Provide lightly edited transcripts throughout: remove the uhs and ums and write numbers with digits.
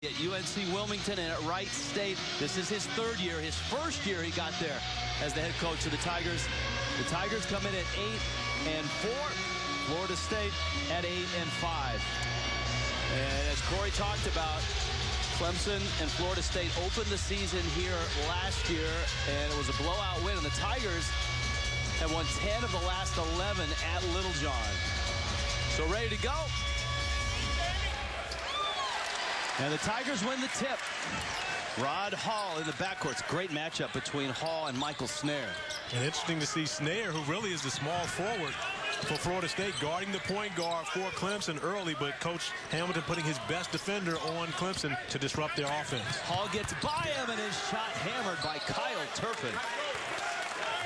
At UNC Wilmington and at Wright State. This is his third year. His first year he got there as the head coach of the Tigers. The Tigers come in at 8-4. Florida State at 8-5. And as Corey talked about, Clemson and Florida State opened the season here last year, and it was a blowout win. And the Tigers have won 10 of the last 11 at Littlejohn. So ready to go. And the Tigers win the tip. Rod Hall in the backcourt. Great matchup between Hall and Michael Snare. And interesting to see Snare, who really is the small forward for Florida State, guarding the point guard for Clemson early, but Coach Hamilton putting his best defender on Clemson to disrupt their offense. Hall gets by him, and his shot hammered by Kyle Turpin.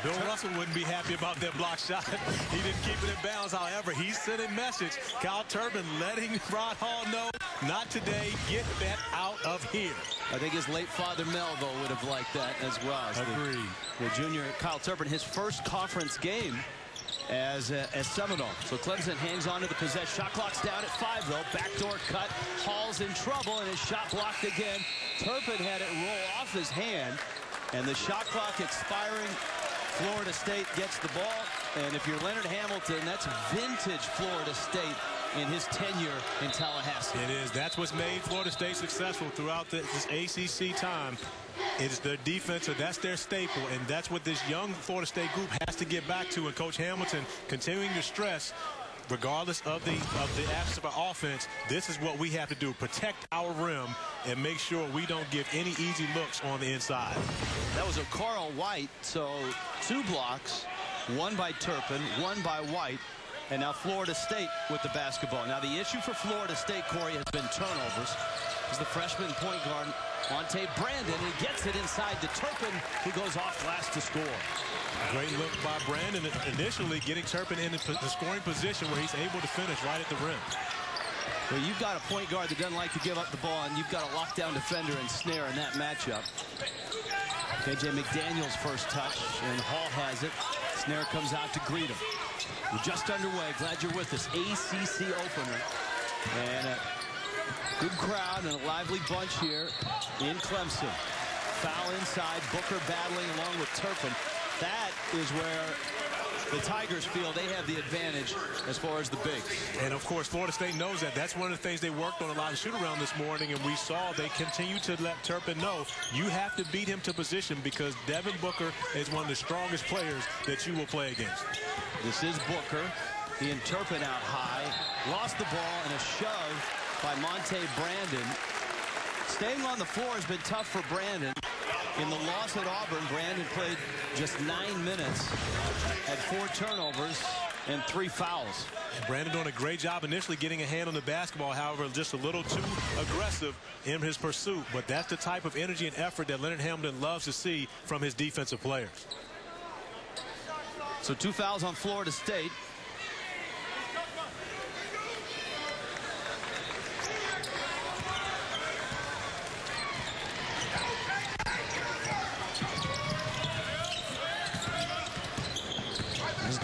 Bill Russell wouldn't be happy about that block shot. He didn't keep it in bounds. However, he sent a message. Kyle Turpin letting Rod Hall know, not today, get that out of here. I think his late father Melville would have liked that as well. Agreed. The junior Kyle Turpin, his first conference game as Seminole. So Clemson hangs on to the possession. Shot clock's down at 5, though. Backdoor cut. Hall's in trouble, and his shot blocked again. Turpin had it roll off his hand, and the shot clock expiring. Florida State gets the ball, and if you're Leonard Hamilton, that's vintage Florida State in his tenure in Tallahassee. It is. That's what's made Florida State successful throughout this ACC time. It's their defense, so that's their staple, and that's what this young Florida State group has to get back to. And Coach Hamilton continuing to stress, regardless of the absence of our offense, this is what we have to do: protect our rim and make sure we don't give any easy looks on the inside. That was a Carl White, so 2 blocks, 1 by Turpin, 1 by White, and now Florida State with the basketball. Now the issue for Florida State, Corey, has been turnovers. Is the freshman point guard Monte Brandon, and he gets it inside to Turpin, who goes off glass to score. Great look by Brandon, initially getting Turpin in the scoring position where he's able to finish right at the rim. Well, you've got a point guard that doesn't like to give up the ball, and you've got a lockdown defender and Snare in that matchup. KJ McDaniel's first touch, and Hall has it. Snare comes out to greet him. We're just underway. Glad you're with us. ACC opener. And a good crowd and a lively bunch here in Clemson. Foul inside. Booker battling along with Turpin. That is where the Tigers feel they have the advantage as far as the bigs. And, of course, Florida State knows that. That's one of the things they worked on a lot of shoot-around this morning, and we saw they continue to let Turpin know you have to beat him to position because Devin Booker is one of the strongest players that you will play against. This is Booker. He and Turpin out high. Lost the ball and a shove by Monte Brandon. Staying on the floor has been tough for Brandon. In the loss at Auburn, Brandon played just 9 minutes, had 4 turnovers and 3 fouls. Brandon doing a great job initially getting a hand on the basketball, however, just a little too aggressive in his pursuit. But that's the type of energy and effort that Leonard Hamilton loves to see from his defensive players. So 2 fouls on Florida State.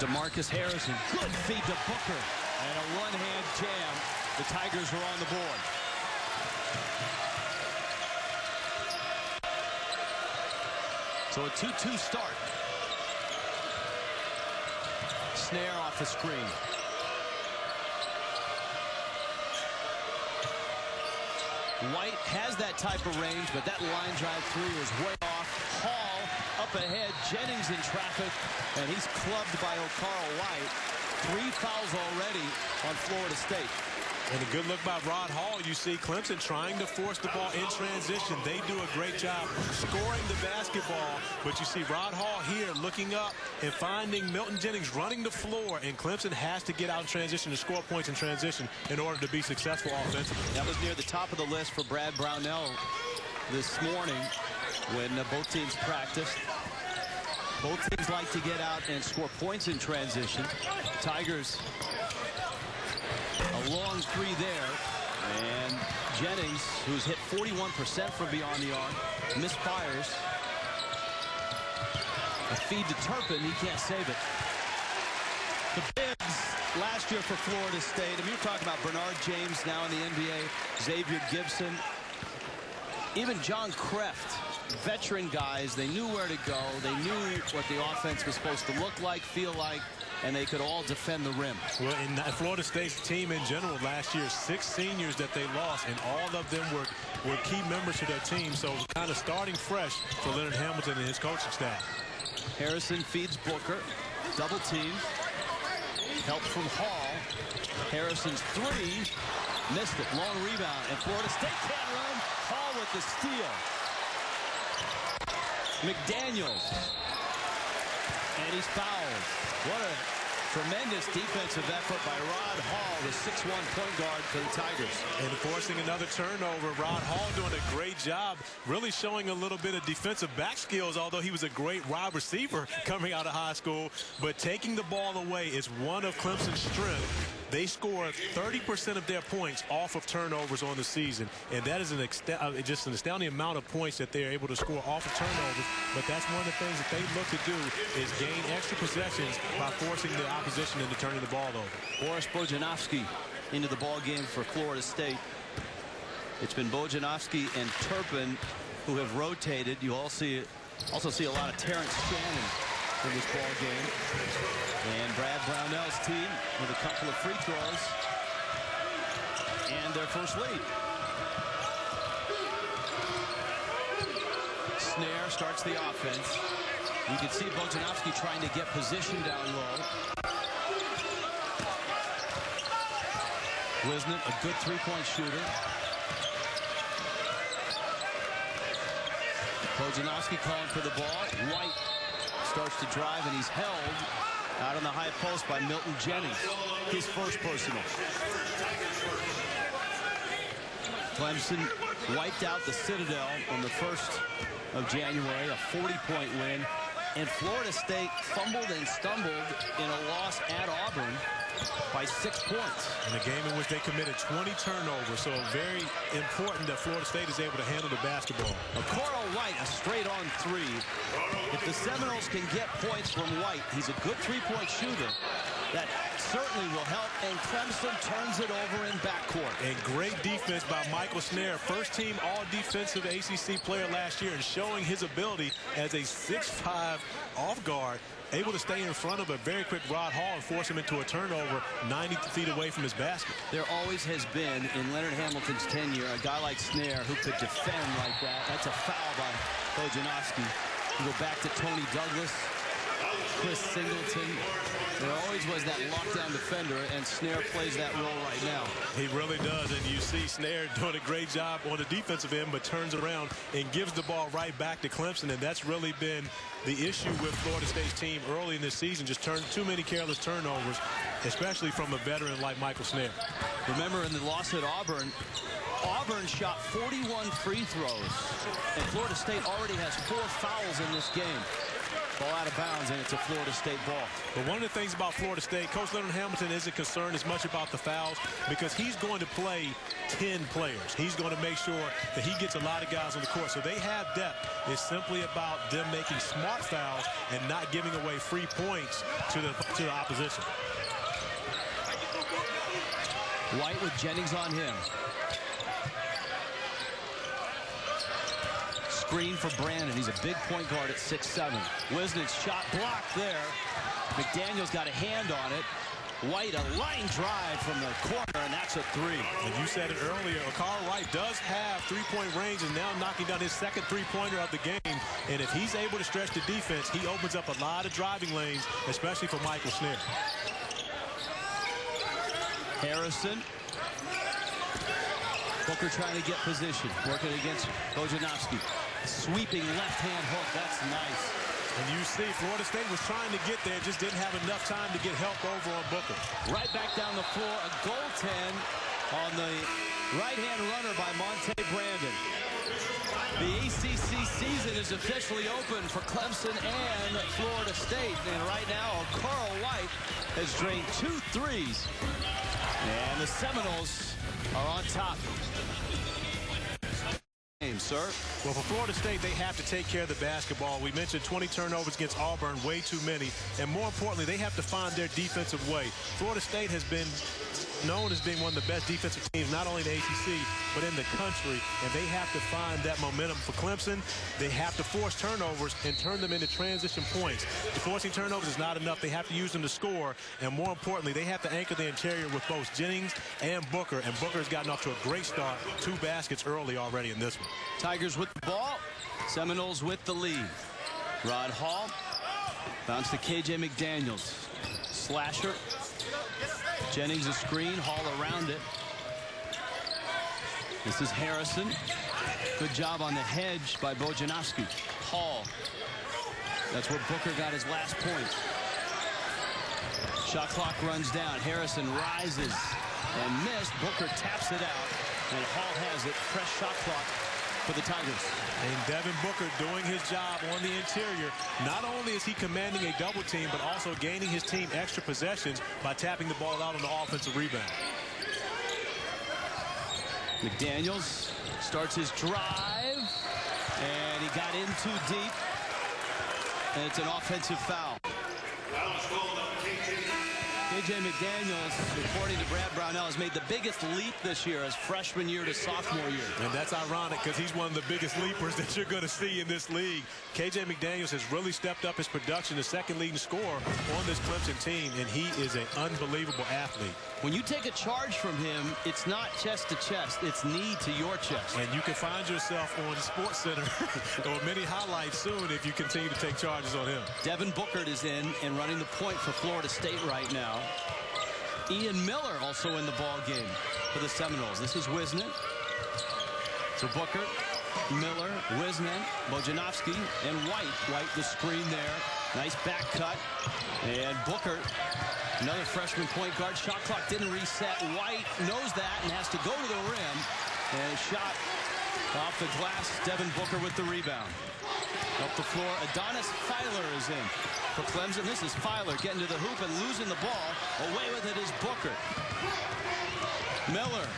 DeMarcus Harrison, good feed to Booker, and a one-hand jam. The Tigers are on the board. So a 2-2 start. Snare off the screen. White has that type of range, but that line drive through is way off. Hall up ahead. Jennings in traffic, and he's clubbed by O'Carl White. 3 fouls already on Florida State. And a good look by Rod Hall. You see Clemson trying to force the ball in transition. They do a great job scoring the basketball. But you see Rod Hall here looking up and finding Milton Jennings running the floor. And Clemson has to get out in transition to score points in transition in order to be successful offensively. That was near the top of the list for Brad Brownell this morning when both teams practiced. Both teams like to get out and score points in transition. Tigers, a long 3 there. And Jennings, who's hit 41% from beyond the arc, misfires. A feed to Turpin. He can't save it. The bigs last year for Florida State. I mean, you're talking about Bernard James now in the NBA. Xavier Gibson. even John Kreft, veteran guys, they knew where to go. They knew what the offense was supposed to look like, feel like, and they could all defend the rim. Well, in Florida State's team in general last year, 6 seniors that they lost, and all of them were key members to their team. So kind of starting fresh for Leonard Hamilton and his coaching staff. Harrison feeds Booker. Double team. Help from Hall. Harrison's three. Missed it. Long rebound. And Florida State can't run. Hall with the steal. McDaniels. And he's fouled. What a tremendous defensive effort by Rod Hall, the 6'1" point guard for the Tigers. And forcing another turnover. Rod Hall doing a great job, really showing a little bit of defensive back skills, although he was a great wide receiver coming out of high school. But taking the ball away is one of Clemson's strengths. They score 30% of their points off of turnovers on the season, and that is just an astounding amount of points that they're able to score off of turnovers. But that's one of the things that they look to do is gain extra possessions by forcing the opposition into turning the ball over. Boris Bojanovsky into the ball game for Florida State. It's been Bojanovsky and Turpin who have rotated. You also see a lot of Terrence Shannon in this ball game. And Brad Brownell's team with a couple of free throws and their first lead. Snare starts the offense. You can see Bojanovsky trying to get position down low. Wisnett, a good three-point shooter. Bojanovsky calling for the ball. White starts to drive, and he's held out on the high post by Milton Jennings. His first personal. Clemson wiped out the Citadel on the 1st of January, a 40-point win. And Florida State fumbled and stumbled in a loss at Auburn by 6 points. In a game in which they committed 20 turnovers, so very important that Florida State is able to handle the basketball. Coral White, a straight-on three. If the Seminoles can get points from White, he's a good three-point shooter. That certainly will help, and Clemson turns it over in backcourt. And great defense by Michael Snare, first-team all-defensive ACC player last year, and showing his ability as a 6'5" off-guard, able to stay in front of a very quick Rod Hall and force him into a turnover 90 feet away from his basket. There always has been, in Leonard Hamilton's tenure, a guy like Snare who could defend like that. That's a foul by Bojanovsky. You go back to Tony Douglas, Chris Singleton. There always was that lockdown defender, and Snare plays that role right now. He really does, and you see Snare doing a great job on the defensive end, but turns around and gives the ball right back to Clemson, and that's really been the issue with Florida State's team early in this season. Just too many careless turnovers, especially from a veteran like Michael Snare. Remember, in the loss at Auburn, Auburn shot 41 free throws, and Florida State already has 4 fouls in this game. Ball out of bounds, and it's a Florida State ball. But one of the things about Florida State, Coach Leonard Hamilton isn't concerned as much about the fouls because he's going to play 10 players. He's going to make sure that he gets a lot of guys on the court. So they have depth. It's simply about them making smart fouls and not giving away free points to the opposition. White with Jennings on him. Screen for Brandon. He's a big point guard at 6'7". Wisnett's shot blocked there. McDaniels got a hand on it. White, a line drive from the corner, and that's a three. And you said it earlier, Carl White does have three-point range and now knocking down his second three-pointer of the game. And if he's able to stretch the defense, he opens up a lot of driving lanes, especially for Michael Snare. Harrison. Booker trying to get position, working against Bojanovsky. Sweeping left-hand hook, that's nice. And you see Florida State was trying to get there, just didn't have enough time to get help over on Booker. Right back down the floor, a goaltend on the right-hand runner by Monte Brandon. The ACC season is officially open for Clemson and Florida State. And right now, Carl White has drained 2 threes. And the Seminoles are on top. Sir? Well, for Florida State, they have to take care of the basketball. We mentioned 20 turnovers against Auburn, way too many. And more importantly, they have to find their defensive way. Florida State has been known as being one of the best defensive teams, not only in the ACC, but in the country. And they have to find that momentum for Clemson. They have to force turnovers and turn them into transition points. Forcing turnovers is not enough. They have to use them to score. And more importantly, they have to anchor the interior with both Jennings and Booker. And Booker has gotten off to a great start. 2 baskets early already in this one. Tigers with the ball. Seminoles with the lead. Rod Hall. Bounce to KJ McDaniels. Slasher. Jennings a screen. Hall around it. This is Harrison. Good job on the hedge by Bojanowski. Hall. That's where Booker got his last point. Shot clock runs down. Harrison rises and missed. Booker taps it out. And Hall has it. Fresh shot clock for the Tigers. And Devin Booker doing his job on the interior. Not only is he commanding a double team, but also gaining his team extra possessions by tapping the ball out on the offensive rebound. McDaniels starts his drive, and he got in too deep, and it's an offensive foul. KJ McDaniels, according to Brad Brownell, has made the biggest leap this year as freshman year to sophomore year. And that's ironic because he's one of the biggest leapers that you're going to see in this league. KJ McDaniels has really stepped up his production, the second leading scorer on this Clemson team, and he is an unbelievable athlete. When you take a charge from him, it's not chest to chest, it's knee to your chest. And you can find yourself on SportsCenter or many highlights soon if you continue to take charges on him. Devin Booker is in and running the point for Florida State right now. Ian Miller also in the ball game for the Seminoles. This is Wisnet. So Booker, Miller, Wisnet, Bojanowski, and White. White the screen there. Nice back cut. And Booker, another freshman point guard. Shot clock didn't reset. White knows that and has to go to the rim. And shot off the glass. Devin Booker with the rebound. Up the floor, Adonis Filer is in for Clemson. This is Filer getting to the hoop and losing the ball. Away with it is Booker. Miller.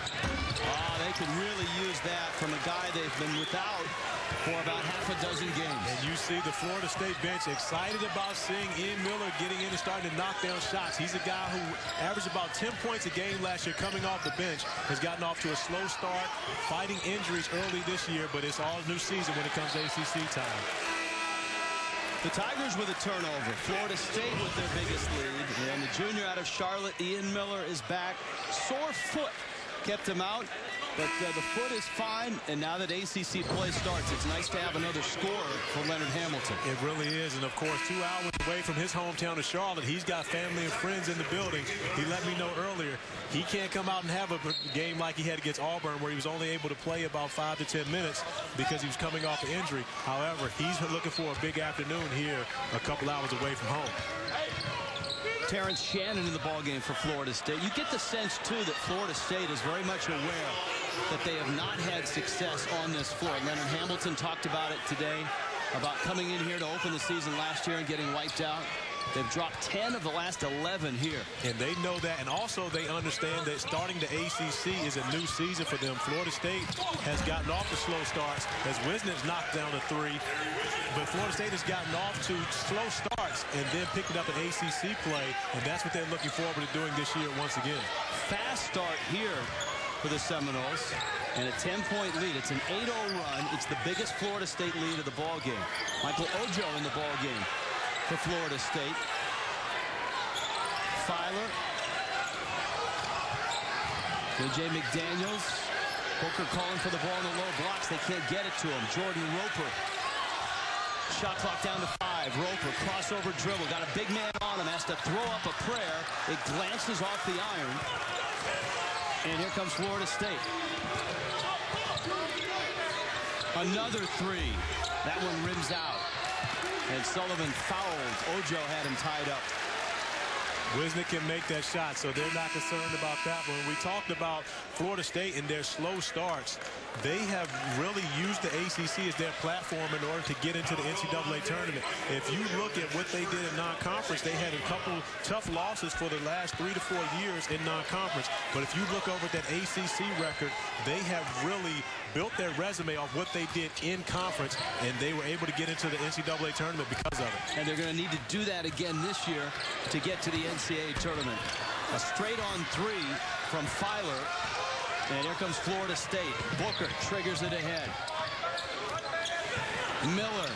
Oh, they could really use that from a guy they've been without for about half a dozen games. And you see the Florida State bench excited about seeing Ian Miller getting in and starting to knock down shots. He's a guy who averaged about 10 points a game last year coming off the bench. Has gotten off to a slow start, fighting injuries early this year, but it's all new season when it comes to ACC time. The Tigers with a turnover. Florida State with their biggest lead. And the junior out of Charlotte, Ian Miller, is back. Sore foot kept him out. But the foot is fine, and now that ACC play starts, it's nice to have another scorer for Leonard Hamilton. It really is, and of course, 2 hours away from his hometown of Charlotte, he's got family and friends in the building. He let me know earlier he can't come out and have a game like he had against Auburn, where he was only able to play about 5 to 10 minutes because he was coming off an injury. However, he's looking for a big afternoon here a couple hours away from home. Terrence Shannon in the ballgame for Florida State. You get the sense, too, that Florida State is very much aware that they have not had success on this floor. Leonard Hamilton talked about it today, about coming in here to open the season last year and getting wiped out. They've dropped 10 of the last 11 here. And they know that, and also they understand that starting the ACC is a new season for them. Florida State has gotten off to slow starts as Wisnet's knocked down a 3. But Florida State has gotten off to slow starts and then picking up an ACC play, and that's what they're looking forward to doing this year once again. Fast start here for the Seminoles, and a 10-point lead. It's an 8-0 run. It's the biggest Florida State lead of the ball game. Michael Ojo in the ball game for Florida State. Filer. KJ McDaniels. Booker calling for the ball in the low blocks. They can't get it to him. Jordan Roper. Shot clock down to 5. Roper, crossover dribble. Got a big man on him. Has to throw up a prayer. It glances off the iron. And here comes Florida State. Another 3. That one rims out. And Sullivan fouled. Ojo had him tied up. Wisnet can make that shot, so they're not concerned about that. When we talked about Florida State and their slow starts, they have really used the ACC as their platform in order to get into the NCAA tournament. If you look at what they did in non-conference, they had a couple tough losses for the last 3 to 4 years in non-conference. But if you look over at that ACC record, they have really built their resume off what they did in conference, and they were able to get into the NCAA tournament because of it. And they're going to need to do that again this year to get to the NCAA tournament. A straight-on three from Filer. And here comes Florida State. Booker triggers it ahead. Miller.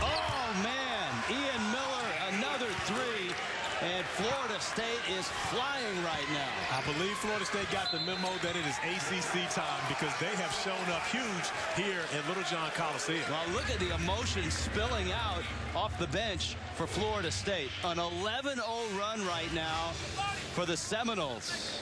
Oh, man. Ian Miller, another three. And Florida State is flying right now. I believe Florida State got the memo that it is ACC time because they have shown up huge here at Littlejohn Coliseum. Well, look at the emotion spilling out off the bench for Florida State. An 11-0 run right now for the Seminoles.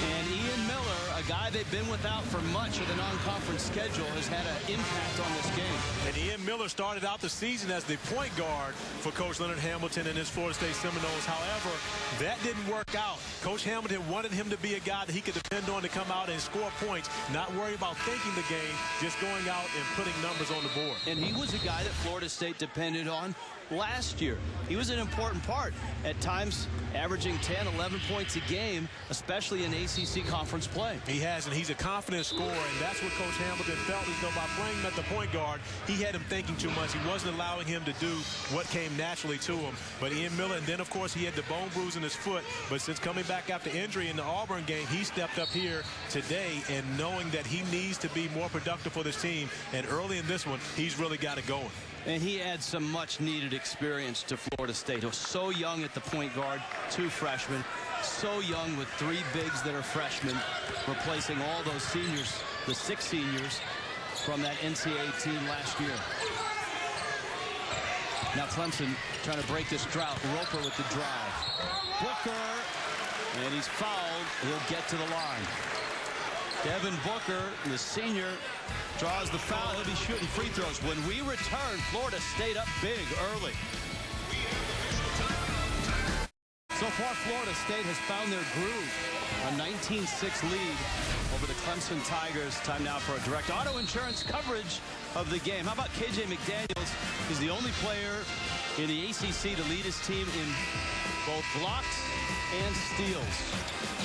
And Ian Miller, a guy they've been without for much of the non-conference schedule, has had an impact on this game. And Ian Miller started out the season as the point guard for Coach Leonard Hamilton and his Florida State Seminoles. However, that didn't work out. Coach Hamilton wanted him to be a guy that he could depend on to come out and score points, not worry about thinking the game, just going out and putting numbers on the board. And he was a guy that Florida State depended on last year. He was an important part, at times averaging 10, 11 points a game, especially in ACC conference play. He has, and he's a confident scorer, and that's what Coach Hamilton felt as though by playing him at the point guard, he had him thinking too much. He wasn't allowing him to do what came naturally to him. But Ian Miller, and then, of course, he had the bone bruise in his foot. But since coming back after injury in the Auburn game, he stepped up here today, and knowing that he needs to be more productive for this team, and early in this one, he's really got it going. And he adds some much-needed experience to Florida State. He was so young at the point guard, 2 freshmen, so young with 3 bigs that are freshmen, replacing all those seniors, the 6 seniors from that NCAA team last year. Now Clemson trying to break this drought. Roper with the drive. Booker, and he's fouled. He'll get to the line. Devin Booker, the senior, draws the foul. He'll be shooting free throws. When we return, Florida State up big early. So far, Florida State has found their groove. A 19-6 lead over the Clemson Tigers. Time now for a direct auto insurance coverage of the game. How about KJ McDaniels? He's the only player in the ACC to lead his team in both blocks and steals.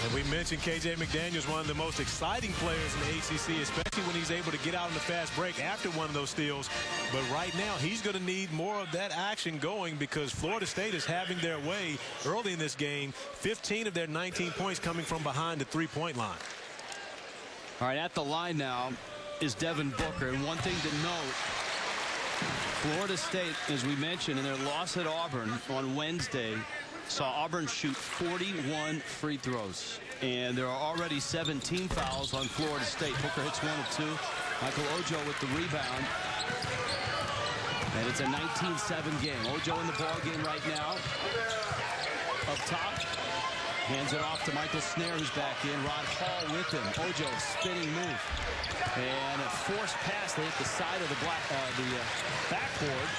And we mentioned KJ McDaniels, one of the most exciting players in the ACC, especially when he's able to get out in the fast break after one of those steals. But right now, he's going to need more of that action going because Florida State is having their way early in this game. 15 of their 19 points coming from behind the three-point line. All right, at the line now is Devin Booker. And one thing to note, Florida State, as we mentioned, in their loss at Auburn on Wednesday, saw Auburn shoot 41 free throws. And there are already 17 fouls on Florida State. Booker hits 1 of 2. Michael Ojo with the rebound. And it's a 19-7 game. Ojo in the ball game right now. Up top. Hands it off to Michael Snare, who's back in. Rod Hall with him. Ojo, spinning move. And a forced pass. They hit the side of the backboard.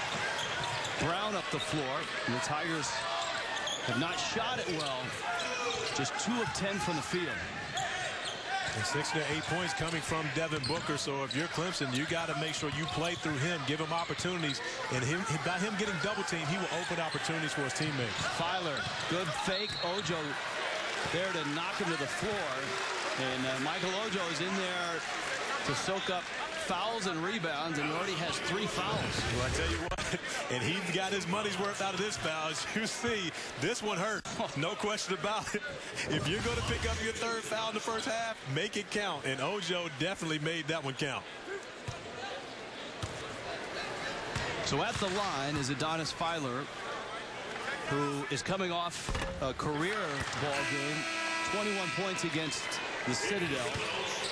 Brown up the floor. And the Tigers have not shot it well. Just 2 of 10 from the field. And 6 to 8 points coming from Devin Booker. So if you're Clemson, you got to make sure you play through him, give him opportunities. And by him getting double teamed, he will open opportunities for his teammates. Filer, good fake. Ojo there to knock him to the floor. And Michael Ojo is in there to soak up fouls and rebounds, and already has 3 fouls. Well, I tell you what, and he got his money's worth out of this foul. As you see, this one hurt. No question about it. If you're going to pick up your 3rd foul in the first half, make it count. And Ojo definitely made that one count. So at the line is Adonis Filer, who is coming off a career ball game, 21 points against the Citadel.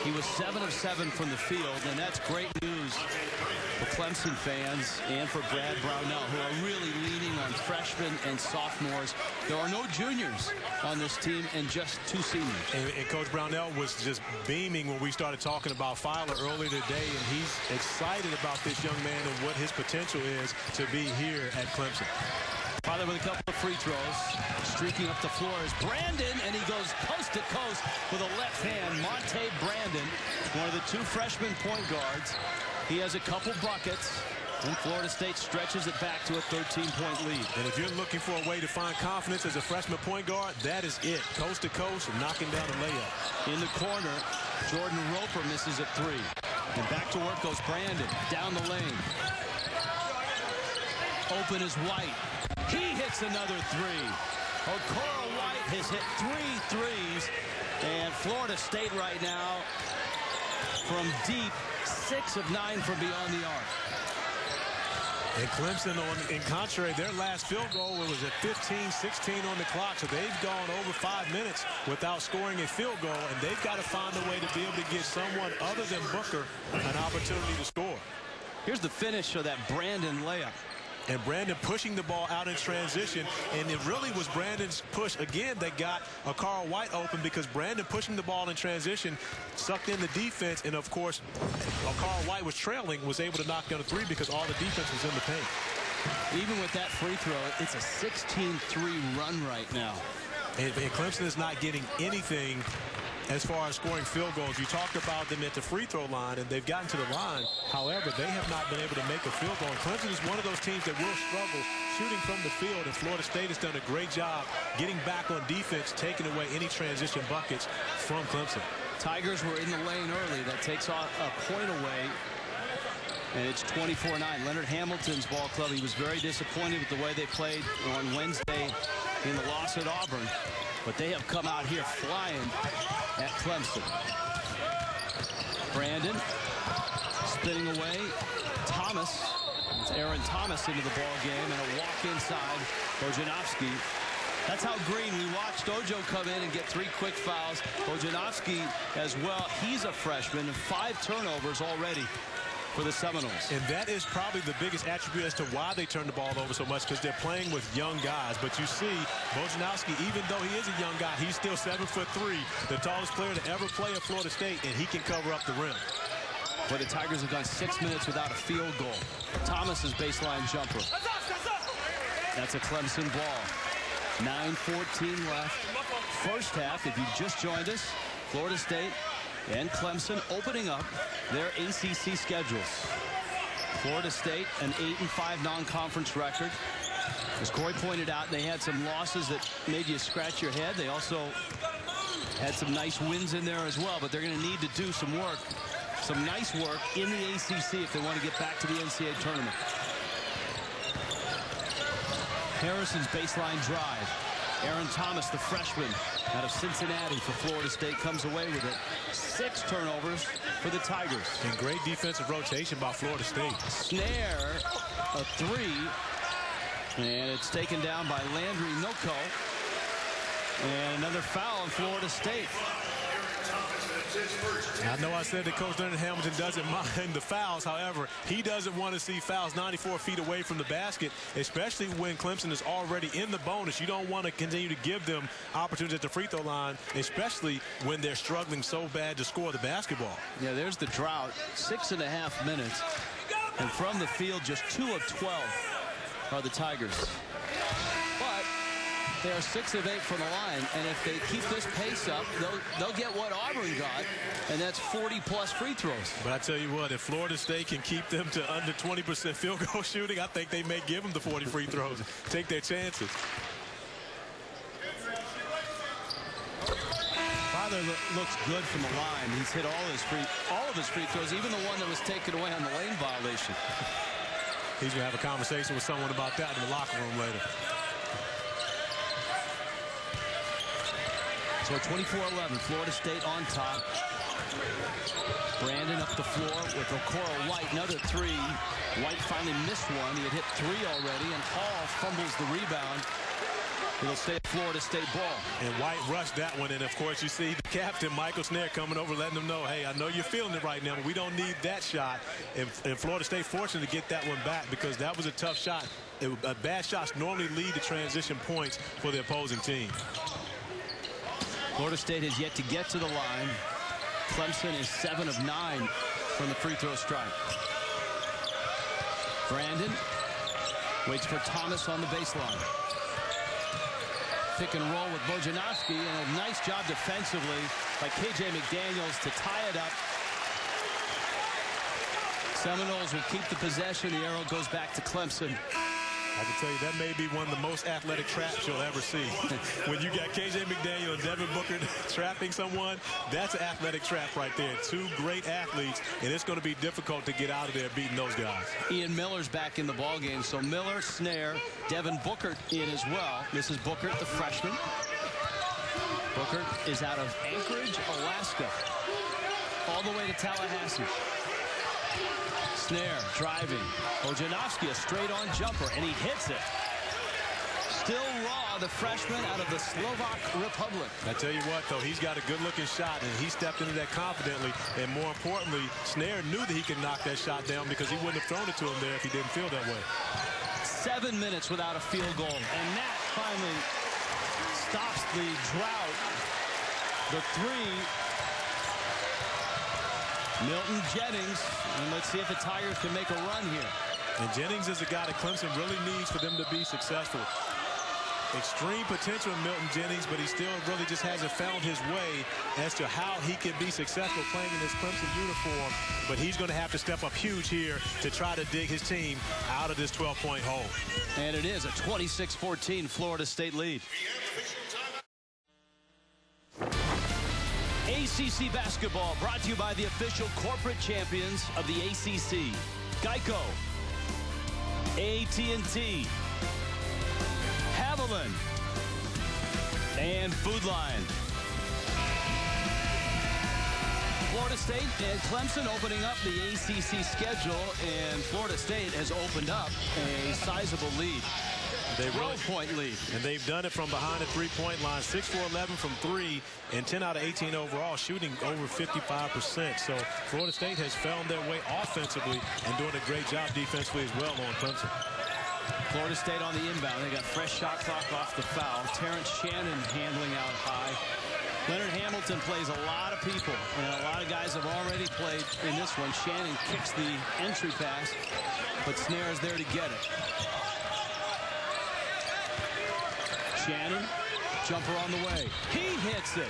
He was 7 of 7 from the field, and that's great news for Clemson fans and for Brad Brownell, who are really leaning on freshmen and sophomores. There are no juniors on this team and just 2 seniors. And Coach Brownell was just beaming when we started talking about Filer earlier today, and he's excited about this young man and what his potential is to be here at Clemson. Filer with a couple of free throws. Streaking up the floor is Brandon, and he goes coast to coast with a left hand. Monte Brandon, one of the 2 freshman point guards. He has a couple buckets, and Florida State stretches it back to a 13-point lead. And if you're looking for a way to find confidence as a freshman point guard, that is it. Coast to coast, knocking down a layup. In the corner, Jordan Roper misses a 3. And back to work goes Brandon, down the lane. Open is White. He hits another 3. Okoro White has hit 3 threes. And Florida State right now from deep, 6 of 9 from beyond the arc. And Clemson, in contrary, their last field goal was at 15-16 on the clock. So they've gone over 5 minutes without scoring a field goal. And they've got to find a way to be able to give someone other than Booker an opportunity to score. Here's the finish of that Brandon layup. And Brandon pushing the ball out in transition. And it really was Brandon's push again that got Okoro White open, because Brandon pushing the ball in transition sucked in the defense. And, of course, Okoro White was trailing, was able to knock down a 3 because all the defense was in the paint. Even with that free throw, it's a 16-3 run right now. And Clemson is not getting anything as far as scoring field goals. You talked about them at the free throw line, and they've gotten to the line. However, they have not been able to make a field goal. And Clemson is one of those teams that will struggle shooting from the field, and Florida State has done a great job getting back on defense, taking away any transition buckets from Clemson. Tigers were in the lane early. That takes a point away, and it's 24-9. Leonard Hamilton's ball club, he was very disappointed with the way they played on Wednesday in the loss at Auburn. But they have come out here flying at Clemson. Brandon spinning away. Thomas. It's Aaron Thomas into the ball game, and a walk inside Bojanovsky. That's how green. We watched Ojo come in and get 3 quick fouls. Bojanovsky as well. He's a freshman, and 5 turnovers already for the Seminoles. And that is probably the biggest attribute as to why they turn the ball over so much, because they're playing with young guys. But you see, Bojanovsky, even though he is a young guy, he's still 7'3", the tallest player to ever play at Florida State, and he can cover up the rim. But the Tigers have gone 6 minutes without a field goal. Thomas's baseline jumper. That's a Clemson ball. 9:14 left. First half, if you just joined us, Florida State and Clemson opening up their ACC schedules. Florida State, an 8-5 non-conference record. As Corey pointed out, they had some losses that made you scratch your head. They also had some nice wins in there as well, but they're going to need to do some work, some nice work in the ACC if they want to get back to the NCAA tournament. Harrison's baseline drive. Aaron Thomas, the freshman out of Cincinnati for Florida State, comes away with it. 6 turnovers for the Tigers. And great defensive rotation by Florida State. Snare, a 3. And it's taken down by Landry Noko. And another foul in Florida State. I know I said that Coach Leonard Hamilton doesn't mind the fouls. However, he doesn't want to see fouls 94 feet away from the basket, especially when Clemson is already in the bonus. You don't want to continue to give them opportunities at the free throw line, especially when they're struggling so bad to score the basketball. Yeah, there's the drought. 6.5 minutes. And from the field, just 2 of 12 are the Tigers. But they are 6 of 8 from the line, and if they keep this pace up, they'll get what Auburn got, and that's 40-plus free throws. But I tell you what, if Florida State can keep them to under 20% field goal shooting, I think they may give them the 40 free throws. Take their chances. Father looks good from the line. He's hit all of his free throws, even the one that was taken away on the lane violation. He's going to have a conversation with someone about that in the locker room later. So 24-11, Florida State on top. Brandon up the floor with Okoro White, another 3. White finally missed one. He had hit 3 already, and Hall fumbles the rebound. It'll stay a Florida State ball. And White rushed that one, and of course you see the captain, Michael Snare, coming over, letting them know, hey, I know you're feeling it right now, but we don't need that shot. And Florida State fortunate to get that one back, because that was a tough shot. Bad shots normally lead to transition points for the opposing team. Florida State has yet to get to the line. Clemson is 7 of 9 from the free throw stripe. Brandon waits for Thomas on the baseline. Pick and roll with Bojanovsky, and a nice job defensively by KJ McDaniels to tie it up. Seminoles will keep the possession. The arrow goes back to Clemson. I can tell you that may be one of the most athletic traps you'll ever see. When you got KJ McDaniel and Devin Booker trapping someone, that's an athletic trap right there. Two great athletes, and it's going to be difficult to get out of there beating those guys. Ian Miller's back in the ballgame, so Miller, Snare, Devin Booker in as well. This is Booker, the freshman. Booker is out of Anchorage, Alaska, all the way to Tallahassee. Snare driving. Bojanovski, a straight-on jumper, and he hits it. Still Raw, the freshman out of the Slovak Republic. I tell you what, though, he's got a good-looking shot, and he stepped into that confidently. And more importantly, Snare knew that he could knock that shot down because he wouldn't have thrown it to him there if he didn't feel that way. 7 minutes without a field goal, and that finally stops the drought. The three. Milton Jennings, and let's see if the Tigers can make a run here. And Jennings is a guy that Clemson really needs for them to be successful. Extreme potential in Milton Jennings, but he still really just hasn't found his way as to how he can be successful playing in this Clemson uniform. But he's going to have to step up huge here to try to dig his team out of this 12-point hole. And it is a 26-14 Florida State lead. ACC basketball brought to you by the official corporate champions of the ACC. Geico, AT&T, Haviland, and Food Lion. Florida State and Clemson opening up the ACC schedule, and Florida State has opened up a sizable lead. They really 12-point lead. And they've done it from behind the three-point line. 6 for 11 from 3 and 10 out of 18 overall, shooting over 55%. So Florida State has found their way offensively and doing a great job defensively as well on Clemson. Florida State on the inbound. They got fresh shot clock off the foul. Terrence Shannon handling out high. Leonard Hamilton plays a lot of people, and a lot of guys have already played in this one. Shannon kicks the entry pass, but Snare is there to get it. Shannon, jumper on the way. He hits it.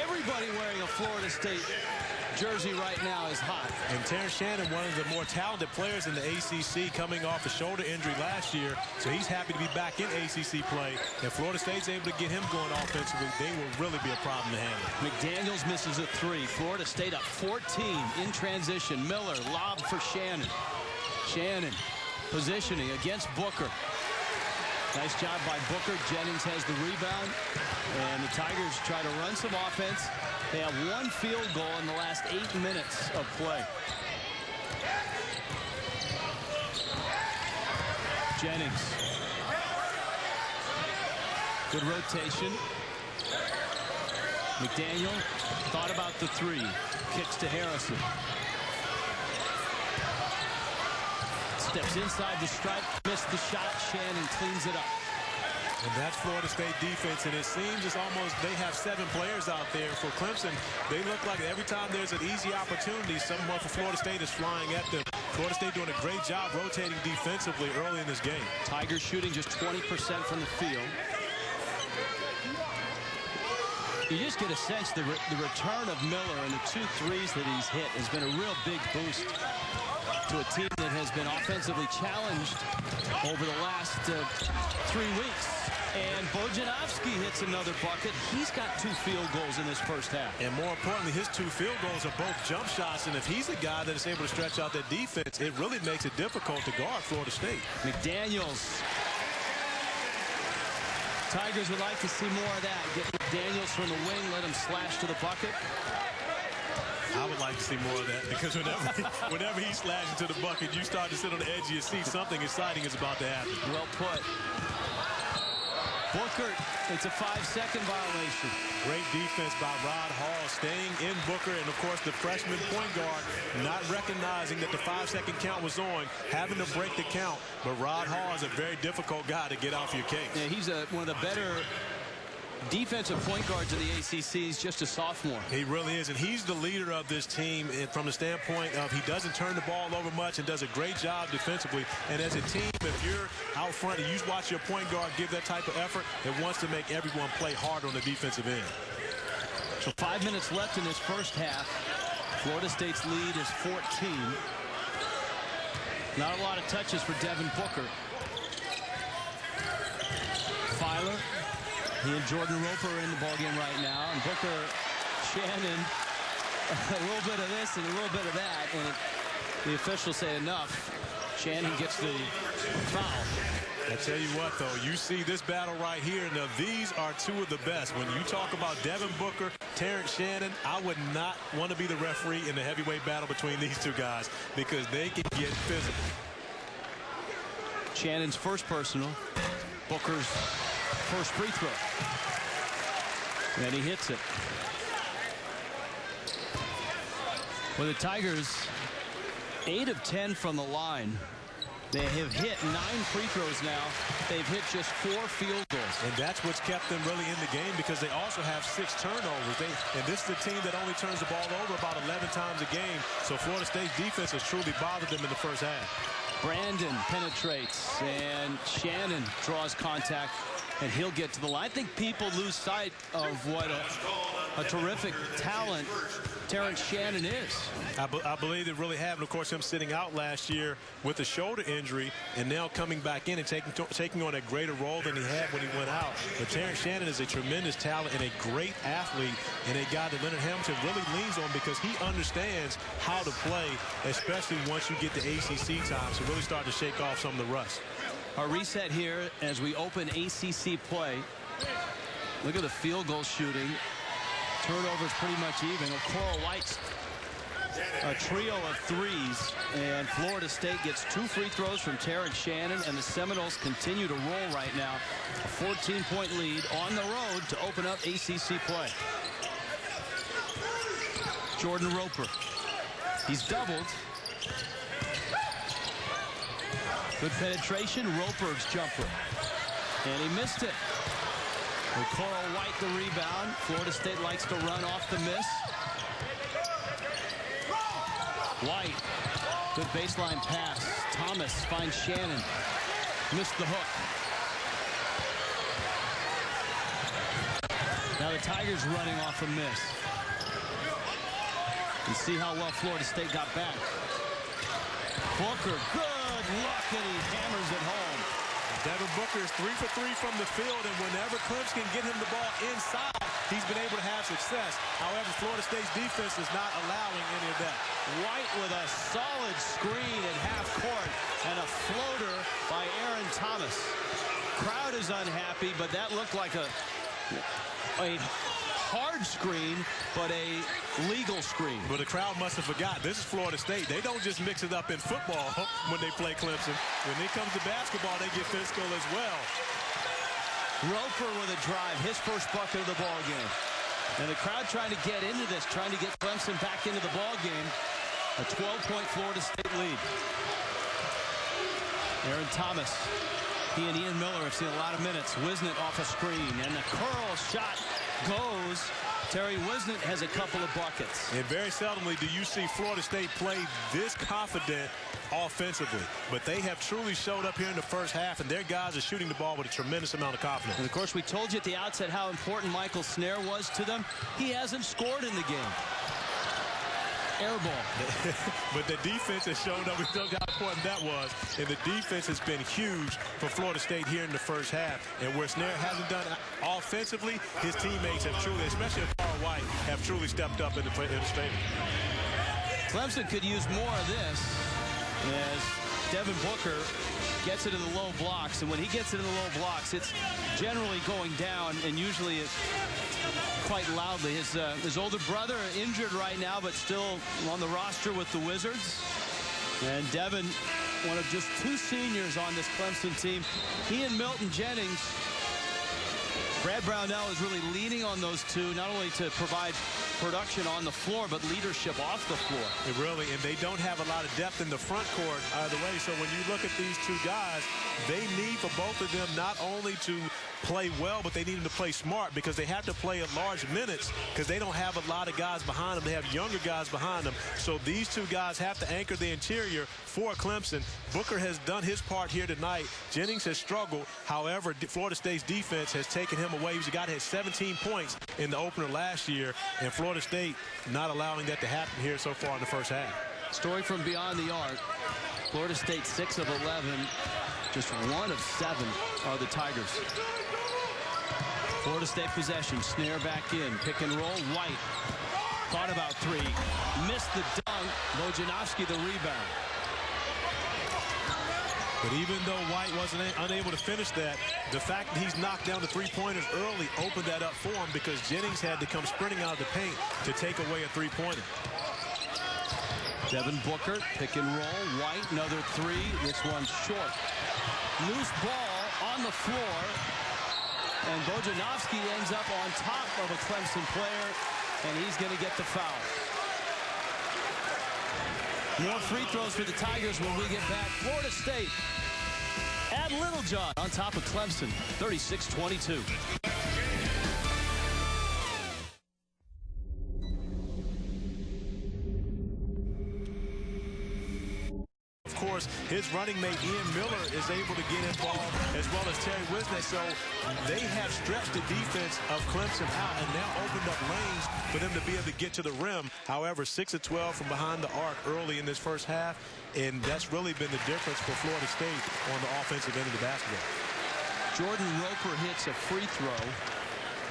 Everybody wearing a Florida State jersey right now is hot. And Terrence Shannon, one of the more talented players in the ACC, coming off a shoulder injury last year. So he's happy to be back in ACC play. If Florida State's able to get him going offensively, they will really be a problem to handle. McDaniels misses a three. Florida State up 14 in transition. Miller, lob for Shannon. Shannon positioning against Booker. Nice job by Booker. Jennings has the rebound. And the Tigers try to run some offense. They have one field goal in the last 8 minutes of play. Jennings. Good rotation. McDaniel thought about the three. Kicks to Harrison. Steps inside the stripe, missed the shot. Shannon cleans it up. And that's Florida State defense, and it seems it's almost they have 7 players out there. For Clemson, they look like every time there's an easy opportunity, someone for Florida State is flying at them. Florida State doing a great job rotating defensively early in this game. Tigers shooting just 20% from the field. You just get a sense the return of Miller and the 2 threes that he's hit has been a real big boost to a team that has been offensively challenged over the last 3 weeks. And Bojanovski hits another bucket. He's got 2 field goals in this first half. And more importantly, his 2 field goals are both jump shots. And if he's a guy that is able to stretch out that defense, it really makes it difficult to guard Florida State. McDaniels. Tigers would like to see more of that. Get McDaniels from the wing, let him slash to the bucket. I would like to see more of that, because whenever he's slashing to the bucket, you start to sit on the edge of your seat. Something exciting is about to happen. Well put. Booker, it's a 5-second violation. Great defense by Rod Hall, staying in Booker, and of course the freshman point guard not recognizing that the 5-second count was on, having to break the count. But Rod Hall is a very difficult guy to get off your case. Yeah, he's one of the better defensive point guards in the ACC. He's just a sophomore. He really is, and he's the leader of this team from the standpoint of he doesn't turn the ball over much and does a great job defensively. And as a team, if you're out front and you watch your point guard give that type of effort, it wants to make everyone play hard on the defensive end. So 5 minutes left in this first half. Florida State's lead is 14. Not a lot of touches for Devin Booker. He and Jordan Roper are in the ballgame right now. And Booker, Shannon, a little bit of this and a little bit of that. And the officials say enough. Shannon gets the foul. I tell you what, though, you see this battle right here. Now, these are two of the best. When you talk about Devin Booker, Terrence Shannon, I would not want to be the referee in the heavyweight battle between these two guys because they can get physical. Shannon's first personal. Booker's first free throw. And he hits it. Well, the Tigers, 8 of 10 from the line. They have hit 9 free throws now. They've hit just 4 field goals. And that's what's kept them really in the game because they also have 6 turnovers. And this is a team that only turns the ball over about 11 times a game. So Florida State's defense has truly bothered them in the first half. Brandon penetrates, and Shannon draws contact, and he'll get to the line. I think people lose sight of what a terrific talent Terrence Shannon is. I believe they really have. And, of course, him sitting out last year with a shoulder injury and now coming back in and taking on a greater role than he had when he went out. But Terrence Shannon is a tremendous talent and a great athlete and a guy that Leonard Hamilton really leans on because he understands how to play, especially once you get to ACC time. So really start to shake off some of the rust. Our reset here as we open ACC play. Look at the field goal shooting. Turnovers pretty much even. Coral White's a trio of threes, and Florida State gets 2 free throws from Terrence Shannon, and the Seminoles continue to roll right now. A 14-point lead on the road to open up ACC play. Jordan Roper. He's doubled. Good penetration. Roper's jumper. And he missed it. With Coral White the rebound. Florida State likes to run off the miss. White. Good baseline pass. Thomas finds Shannon. Missed the hook. Now the Tigers running off a miss. You see how well Florida State got back. Booker, good look, and he hammers it home. Devin Booker is 3 for 3 from the field, and whenever Clemson can get him the ball inside, he's been able to have success. However, Florida State's defense is not allowing any of that. White with a solid screen at half court and a floater by Aaron Thomas. Crowd is unhappy, but that looked like a hard screen, but a legal screen. But the crowd must have forgot. This is Florida State. They don't just mix it up in football when they play Clemson. When it comes to basketball, they get physical as well. Roper with a drive, his first bucket of the ball game. And the crowd trying to get into this, trying to get Clemson back into the ball game. A 12-point Florida State lead. Aaron Thomas. He and Ian Miller have seen a lot of minutes. Wisnett off a screen, and the curl shot goes. Terry Wisnett has a couple of buckets. And very seldomly do you see Florida State play this confident offensively. But they have truly showed up here in the first half, and their guys are shooting the ball with a tremendous amount of confidence. And, of course, we told you at the outset how important Michael Snare was to them. He hasn't scored in the game. Air ball. But the defense has shown up. We know how important that was. And the defense has been huge for Florida State here in the first half. And where Snare hasn't done offensively, his teammates have truly, especially Coral White, have truly stepped up in his favor. Clemson could use more of this as Devin Booker gets it in the low blocks. And when he gets it in the low blocks, it's generally going down, and usually it's quite loudly. His older brother injured right now, but still on the roster with the Wizards. And Devin, one of just 2 seniors on this Clemson team. He and Milton Jennings. Brad Brownell is really leaning on those two, not only to provide production on the floor, but leadership off the floor. Really, and they don't have a lot of depth in the front court either way. So when you look at these two guys, they need for both of them not only to play well, but they need them to play smart because they have to play at large minutes because they don't have a lot of guys behind them. They have younger guys behind them. So these two guys have to anchor the interior for Clemson. Booker has done his part here tonight. Jennings has struggled. However, Florida State's defense has taken him away. He was a guy that had 17 points in the opener last year, and Florida State not allowing that to happen here so far in the first half. Story from beyond the arc. Florida State 6 of 11. Just 1 of 7 are the Tigers. Florida State possession. Snare back in. Pick and roll. White. Thought about three. Missed the dunk. Bojanovsky the rebound. But even though White wasn't unable to finish that, the fact that he's knocked down the three-pointers early opened that up for him because Jennings had to come sprinting out of the paint to take away a three-pointer. Devin Booker, pick and roll. White, another three. This one's short. Loose ball on the floor. And Bojanovsky ends up on top of a Clemson player, and he's going to get the foul. More free throws for the Tigers when we get back. Florida State at Littlejohn on top of Clemson, 36-22. Of course, his running mate Ian Miller is able to get involved, as well as Terry Wisniewski. So they have stretched the defense of Clemson out and now opened up lanes for them to be able to get to the rim. However, 6 of 12 from behind the arc early in this first half, and that's really been the difference for Florida State on the offensive end of the basketball. Jordan Roper hits a free throw.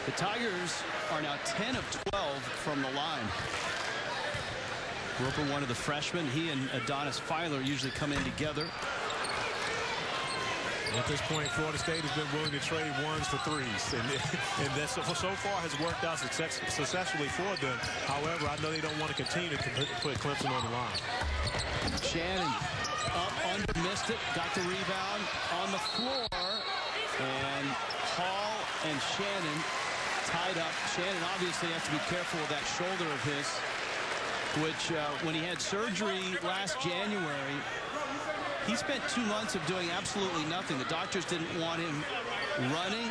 The Tigers are now 10 of 12 from the line. Roper, one of the freshmen. He and Adonis Filer usually come in together. At this point, Florida State has been willing to trade ones for threes, and that so far has worked out successfully for them. However, I know they don't want to continue to put Clemson on the line. Shannon up under, missed it, got the rebound on the floor, and Hall and Shannon tied up. Shannon obviously has to be careful with that shoulder of his, which when he had surgery last January, he spent 2 months of doing absolutely nothing. The doctors didn't want him running.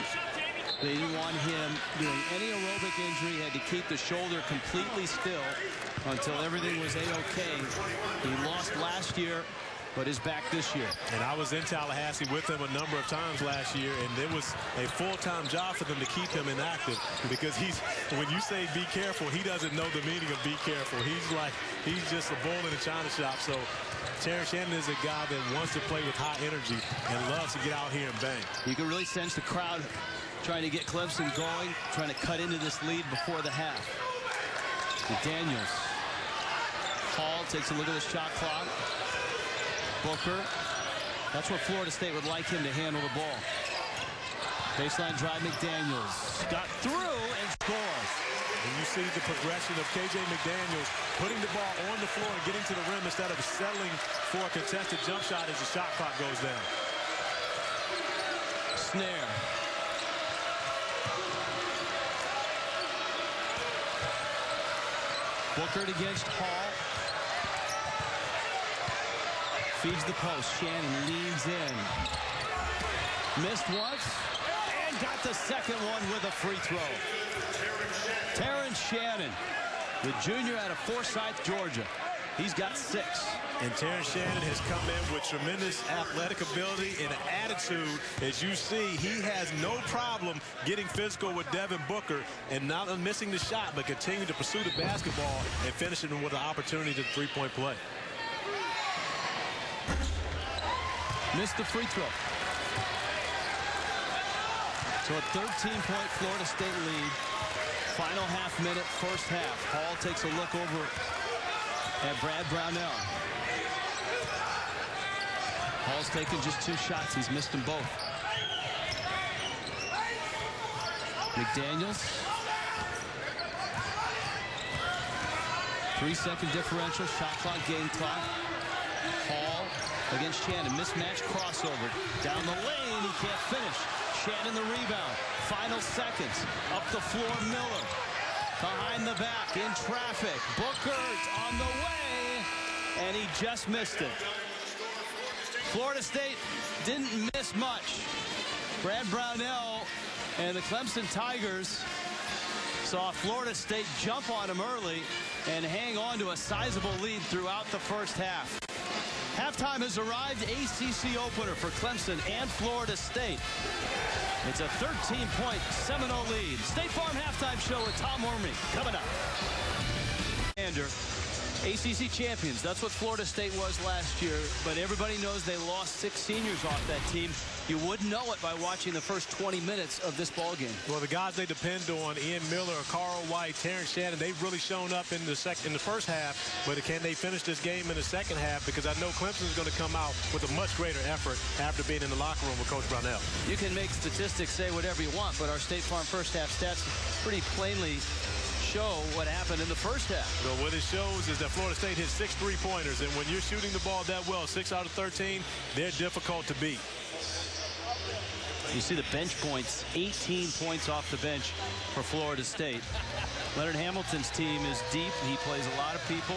They didn't want him doing any aerobic injury. He had to keep the shoulder completely still until everything was A-OK. He lost last year, but is back this year. And I was in Tallahassee with him a number of times last year, and it was a full-time job for them to keep him inactive, because when you say be careful, he doesn't know the meaning of be careful. He's just a bull in a china shop. So Terrence Shannon is a guy that wants to play with high energy and loves to get out here and bang. You can really sense the crowd trying to get Clemson going, trying to cut into this lead before the half. McDaniels. Hall takes a look at the shot clock. Booker. That's where Florida State would like him to handle the ball. Baseline drive, McDaniels. Got through and scores. And you see the progression of KJ McDaniels putting the ball on the floor and getting to the rim instead of settling for a contested jump shot as the shot clock goes down. Snare. Booker against Hall. Feeds the post. Shannon leans in. Missed once and got the second one with a free throw. Terrence Shannon, the junior out of Forsyth, Georgia. He's got 6. And Terrence Shannon has come in with tremendous athletic ability and attitude. As you see, he has no problem getting physical with Devin Booker and not missing the shot, but continuing to pursue the basketball and finishing with an opportunity to three-point play. Missed the free throw. So a 13-point Florida State lead. Final half minute, first half. Hall takes a look over at Brad Brownell. Hall's taken just 2 shots. He's missed them both. McDaniels. 3-second differential. Shot clock, game clock. Hall against Shannon. Mismatch crossover. Down the lane. He can't finish. Shannon the rebound. Final seconds. Up the floor, Miller. Behind the back, in traffic. Booker on the way, and he just missed it. Florida State didn't miss much. Brad Brownell and the Clemson Tigers saw Florida State jump on him early and hang on to a sizable lead throughout the first half. Halftime has arrived. ACC opener for Clemson and Florida State. It's a 13-point Seminole lead. State Farm halftime show with Tom Wormy coming up. ACC champions. That's what Florida State was last year, but everybody knows they lost 6 seniors off that team. You wouldn't know it by watching the first 20 minutes of this ball game. Well, the guys they depend on, Ian Miller, Carl White, Terrence Shannon, they've really shown up in the first half, but can they finish this game in the second half? Because I know Clemson is going to come out with a much greater effort after being in the locker room with Coach Brownell. You can make statistics say whatever you want, but our State Farm first half stats pretty plainly show what happened in the first half. So what it shows is that Florida State hit 6 3-pointers, and when you're shooting the ball that well, 6 out of 13, they're difficult to beat. You see the bench points, 18 points off the bench for Florida State. Leonard Hamilton's team is deep. He plays a lot of people.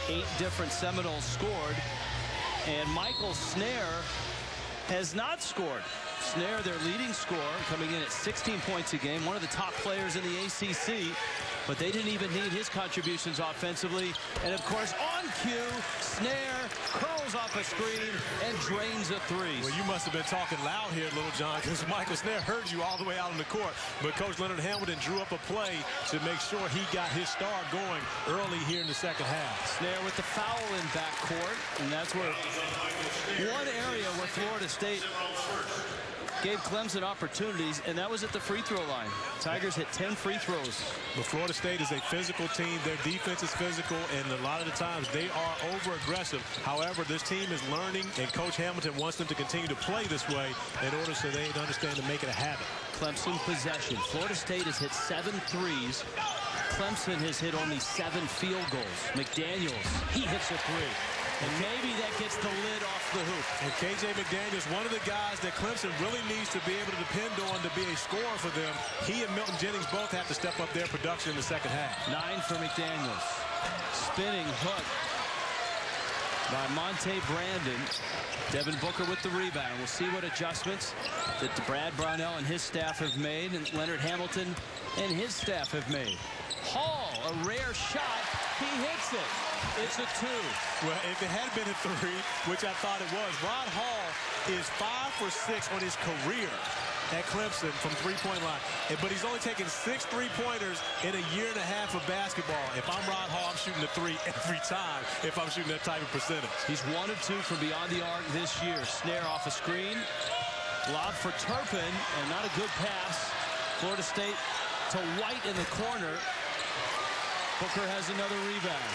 8 different Seminoles scored. And Michael Snare has not scored. Snare, their leading scorer, coming in at 16 points a game, one of the top players in the ACC. But they didn't even need his contributions offensively. And, of course, on cue, Snare curls off a screen and drains a 3. Well, you must have been talking loud here, Little John, because Michael Snare heard you all the way out on the court. But Coach Leonard Hamilton drew up a play to make sure he got his start going early here in the second half. Snare with the foul in backcourt. And that's where one area where Florida State gave Clemson opportunities, and that was at the free throw line. Tigers hit 10 free throws. But Florida State is a physical team. Their defense is physical, and a lot of the times they are over-aggressive. However, this team is learning, and Coach Hamilton wants them to continue to play this way in order so they understand to make it a habit. Clemson possession. Florida State has hit 7 threes. Clemson has hit only 7 field goals. McDaniels, he hits a 3. And maybe that gets the lid off the hoop. And KJ McDaniels, one of the guys that Clemson really needs to be able to depend on to be a scorer for them. He and Milton Jennings both have to step up their production in the second half. 9 for McDaniels. Spinning hook by Monte Brandon. Devin Booker with the rebound. We'll see what adjustments that Brad Brownell and his staff have made, and Leonard Hamilton and his staff have made. Hall, a rare shot. He hits it. It's a 2. Well, if it had been a 3, which I thought it was, Rod Hall is 5 for 6 on his career at Clemson from three-point line. But he's only taken 6 3-pointers in a year and a half of basketball. If I'm Rod Hall, I'm shooting a 3 every time if I'm shooting that type of percentage. He's 1 of 2 from beyond the arc this year. Snare off a screen. Lob for Turpin, and not a good pass. Florida State to White in the corner. Booker has another rebound.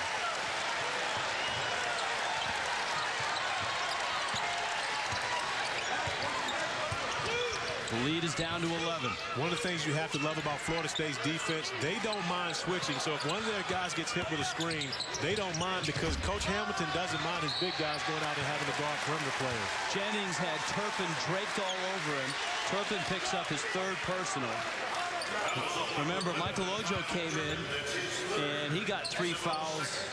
The lead is down to 11. One of the things you have to love about Florida State's defense, they don't mind switching. So if one of their guys gets hit with a screen, they don't mind, because Coach Hamilton doesn't mind his big guys going out and having to guard perimeter players. Jennings had Turpin draped all over him. Turpin picks up his 3rd personal. Remember, Michael Ojo came in, and he got 3 fouls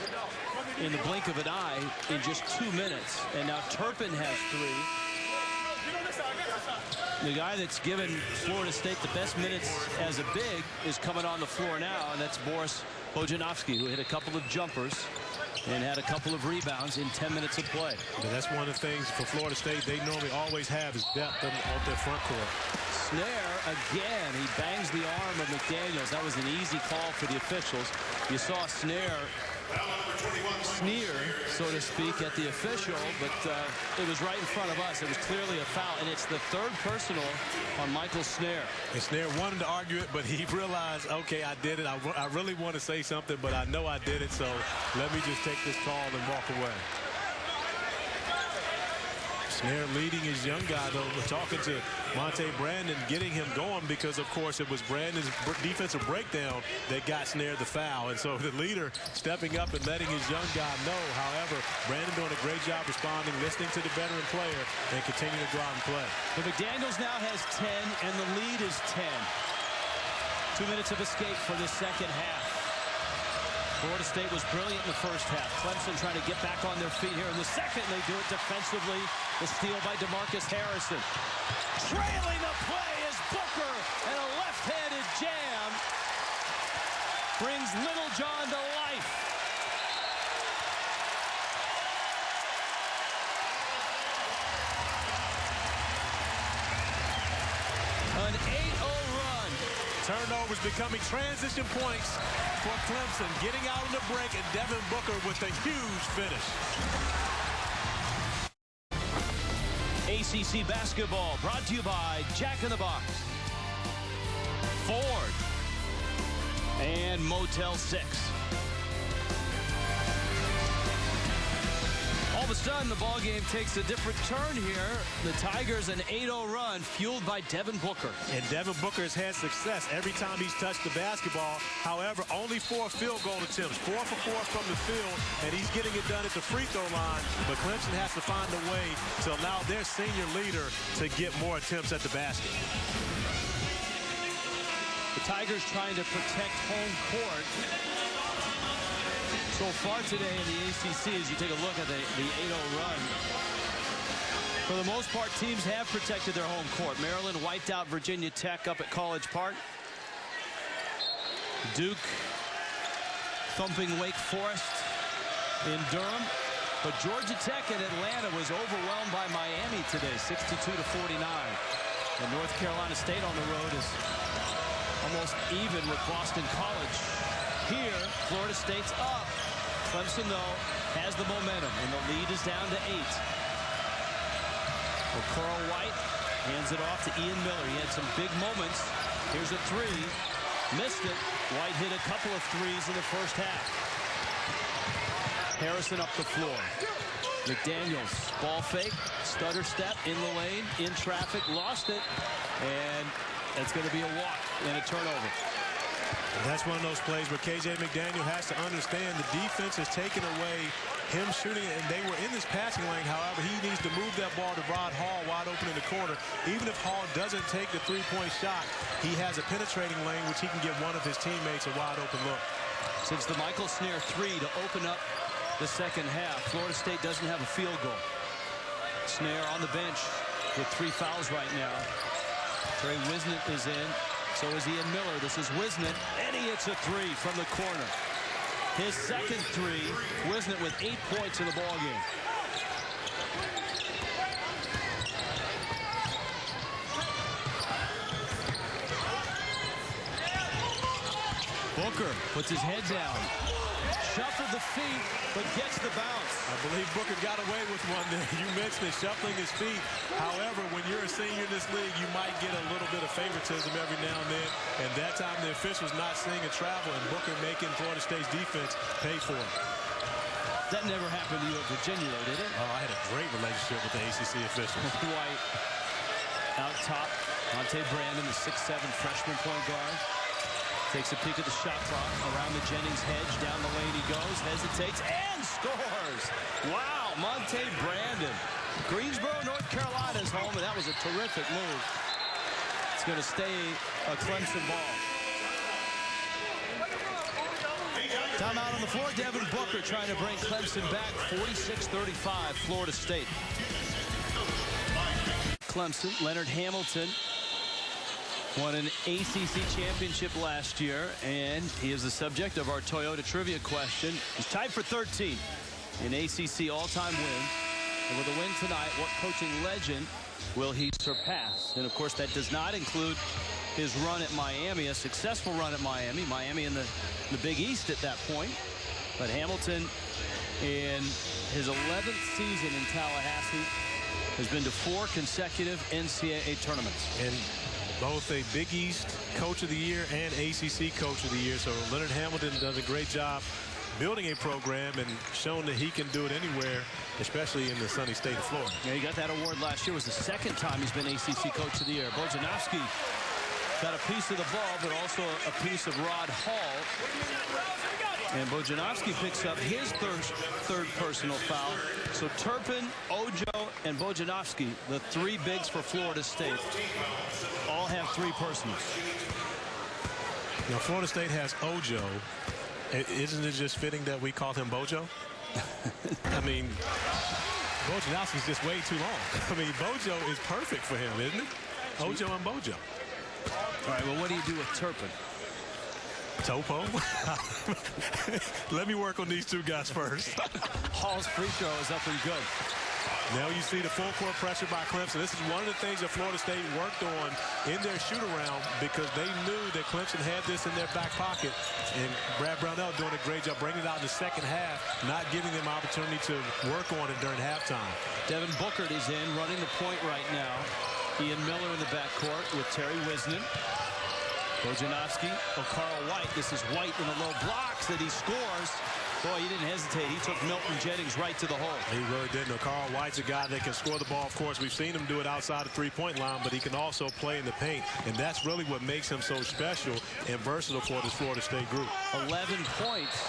in the blink of an eye in just 2 minutes. And now Turpin has 3. The guy that's given Florida State the best minutes as a big is coming on the floor now, and that's Boris Bojanovsky, who hit a couple of jumpers and had a couple of rebounds in 10 minutes of play. Yeah, that's one of the things for Florida State they normally always have is depth off their front court. Snare again. He bangs the arm of McDaniels. That was an easy call for the officials. You saw Snare sneer, so to speak, at the official, but it was right in front of us. It was clearly a foul, and it's the 3rd personal on Michael Snare. And Snare wanted to argue it, but he realized, okay, I did it. I really want to say something, but I know I did it, so let me just take this call and walk away. Snare leading his young guy, though. We're talking to Monte Brandon, getting him going, because, of course, it was Brandon's defensive breakdown that got Snare the foul. And so the leader stepping up and letting his young guy know. However, Brandon doing a great job responding, listening to the veteran player, and continuing to go out and play. But McDaniels now has 10, and the lead is 10. 2 minutes of escape for the second half. Florida State was brilliant in the first half. Clemson trying to get back on their feet here in the second. They do it defensively. The steal by DeMarcus Harrison. Trailing the play is Booker, and a left-handed jam brings Little John to life. An 8-0 run. Turnovers becoming transition points for Clemson, getting out in the break, and Devin Booker with a huge finish. ACC basketball brought to you by Jack in the Box, Ford, and Motel 6. All of a sudden, the ball game takes a different turn here. The Tigers an 8-0 run fueled by Devin Booker. And Devin Booker has had success every time he's touched the basketball. However, only 4 field goal attempts, 4 for 4 from the field, and he's getting it done at the free throw line. But Clemson has to find a way to allow their senior leader to get more attempts at the basket. The Tigers trying to protect home court. So far today in the ACC, as you take a look at the 8-0 run, for the most part, teams have protected their home court. Maryland wiped out Virginia Tech up at College Park. Duke thumping Wake Forest in Durham. But Georgia Tech and Atlanta was overwhelmed by Miami today, 62-49. And North Carolina State on the road is almost even with Boston College. Here, Florida State's up. Clemson, though, has the momentum, and the lead is down to 8. Well, Carl White hands it off to Ian Miller. He had some big moments. Here's a 3. Missed it. White hit a couple of threes in the first half. Harrison up the floor. McDaniels, ball fake, stutter step in the lane, in traffic, lost it, and it's going to be a walk and a turnover. And that's one of those plays where KJ McDaniel has to understand the defense has taken away him shooting, and they were in this passing lane. However, he needs to move that ball to Rod Hall wide open in the corner. Even if Hall doesn't take the three-point shot, he has a penetrating lane which he can give one of his teammates a wide open look. Since the Michael Snare 3 to open up the second half, Florida State doesn't have a field goal. Snare on the bench with 3 fouls right now. Trey Wisnett is in. So is Ian Miller. This is Wisnett, and he hits a 3 from the corner. His second 3, Wisnett with 8 points in the ball game. Booker puts his head down. Shuffled the feet, but gets the bounce. I believe Booker got away with one there. You mentioned it, shuffling his feet. However, when you're a senior in this league, you might get a little bit of favoritism every now and then. And that time, the official's not seeing a travel, and Booker making Florida State's defense pay for it. That never happened to you at Virginia, though, did it? Oh, I had a great relationship with the ACC officials. White out top. Monte Brandon, the 6'7" freshman point guard. Takes a peek at the shot clock. Around the Jennings hedge. Down the lane he goes. Hesitates and scores. Wow, Monte Brandon. Greensboro, North Carolina is home, and that was a terrific move. It's going to stay a Clemson ball. Timeout on the floor. Devin Booker trying to bring Clemson back. 46-35, Florida State. Clemson, Leonard Hamilton won an ACC championship last year, and he is the subject of our Toyota trivia question. He's tied for 13 in ACC all-time wins. And with a win tonight, what coaching legend will he surpass? And, of course, that does not include his run at Miami, a successful run at Miami. Miami in the Big East at that point. But Hamilton, in his 11th season in Tallahassee, has been to 4 consecutive NCAA tournaments. And both a Big East Coach of the Year and ACC Coach of the Year. So Leonard Hamilton does a great job building a program and shown that he can do it anywhere, especially in the sunny state of Florida. Yeah, he got that award last year. It was the second time he's been ACC Coach of the Year. Bojanowski got a piece of the ball, but also a piece of Rod Hall. And Bojanowski picks up his third personal foul. So Turpin, Ojo, and Bojanowski, the 3 bigs for Florida State, all have 3 personals. Now, Florida State has Ojo. Isn't it just fitting that we call him Bojo? I mean, Bojanowski's just way too long. I mean, Bojo is perfect for him, isn't it? Ojo and Bojo. All right, well, what do you do with Turpin? Topo. Let me work on these 2 guys first. Hall's free throw is up and good. Now you see the full court pressure by Clemson. This is one of the things that Florida State worked on in their shoot-around because they knew that Clemson had this in their back pocket. And Brad Brownell doing a great job bringing it out in the second half, not giving them opportunity to work on it during halftime. Devin Booker is in, running the point right now. Ian Miller in the backcourt with Terry Wisnen. Bojanovsky, Carl White. This is White in the low blocks that he scores. Boy, he didn't hesitate. He took Milton Jennings right to the hole. He really didn't. Carl White's a guy that can score the ball. Of course, we've seen him do it outside the three-point line, but he can also play in the paint. And that's really what makes him so special and versatile for this Florida State group. 11 points.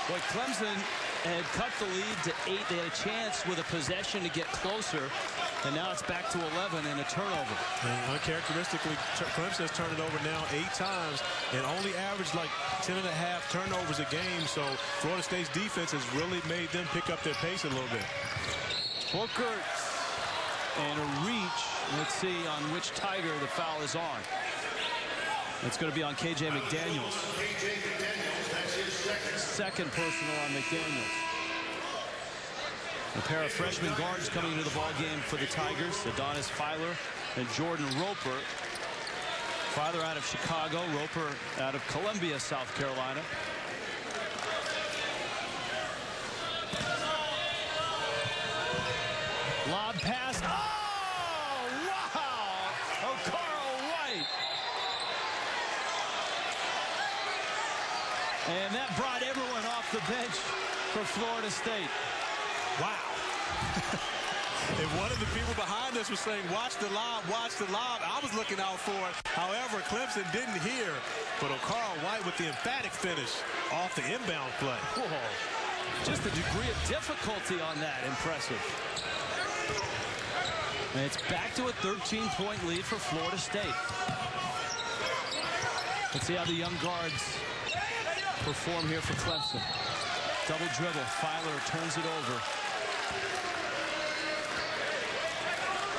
Boy, Clemson had cut the lead to 8. They had a chance with a possession to get closer. And now it's back to 11 and a turnover. And uncharacteristically, Clemson has turned it over now 8 times and only averaged like 10.5 turnovers a game. So Florida State's defense has really made them pick up their pace a little bit. Booker and a reach. Let's see on which Tiger the foul is on. It's going to be on KJ McDaniels. Second personal on McDaniels. A pair of freshman guards coming into the ball game for the Tigers, Adonis Filer and Jordan Roper. Filer out of Chicago, Roper out of Columbia, South Carolina. Lob pass. Oh, wow! Oh, Carl White. And that brought everyone off the bench for Florida State. Wow. And one of the people behind us was saying, watch the lob, watch the lob. I was looking out for it. However, Clemson didn't hear. But Carl White with the emphatic finish off the inbound play. Whoa. Just the degree of difficulty on that. Impressive. And it's back to a 13-point lead for Florida State. Let's see how the young guards perform here for Clemson. Double dribble. Filer turns it over.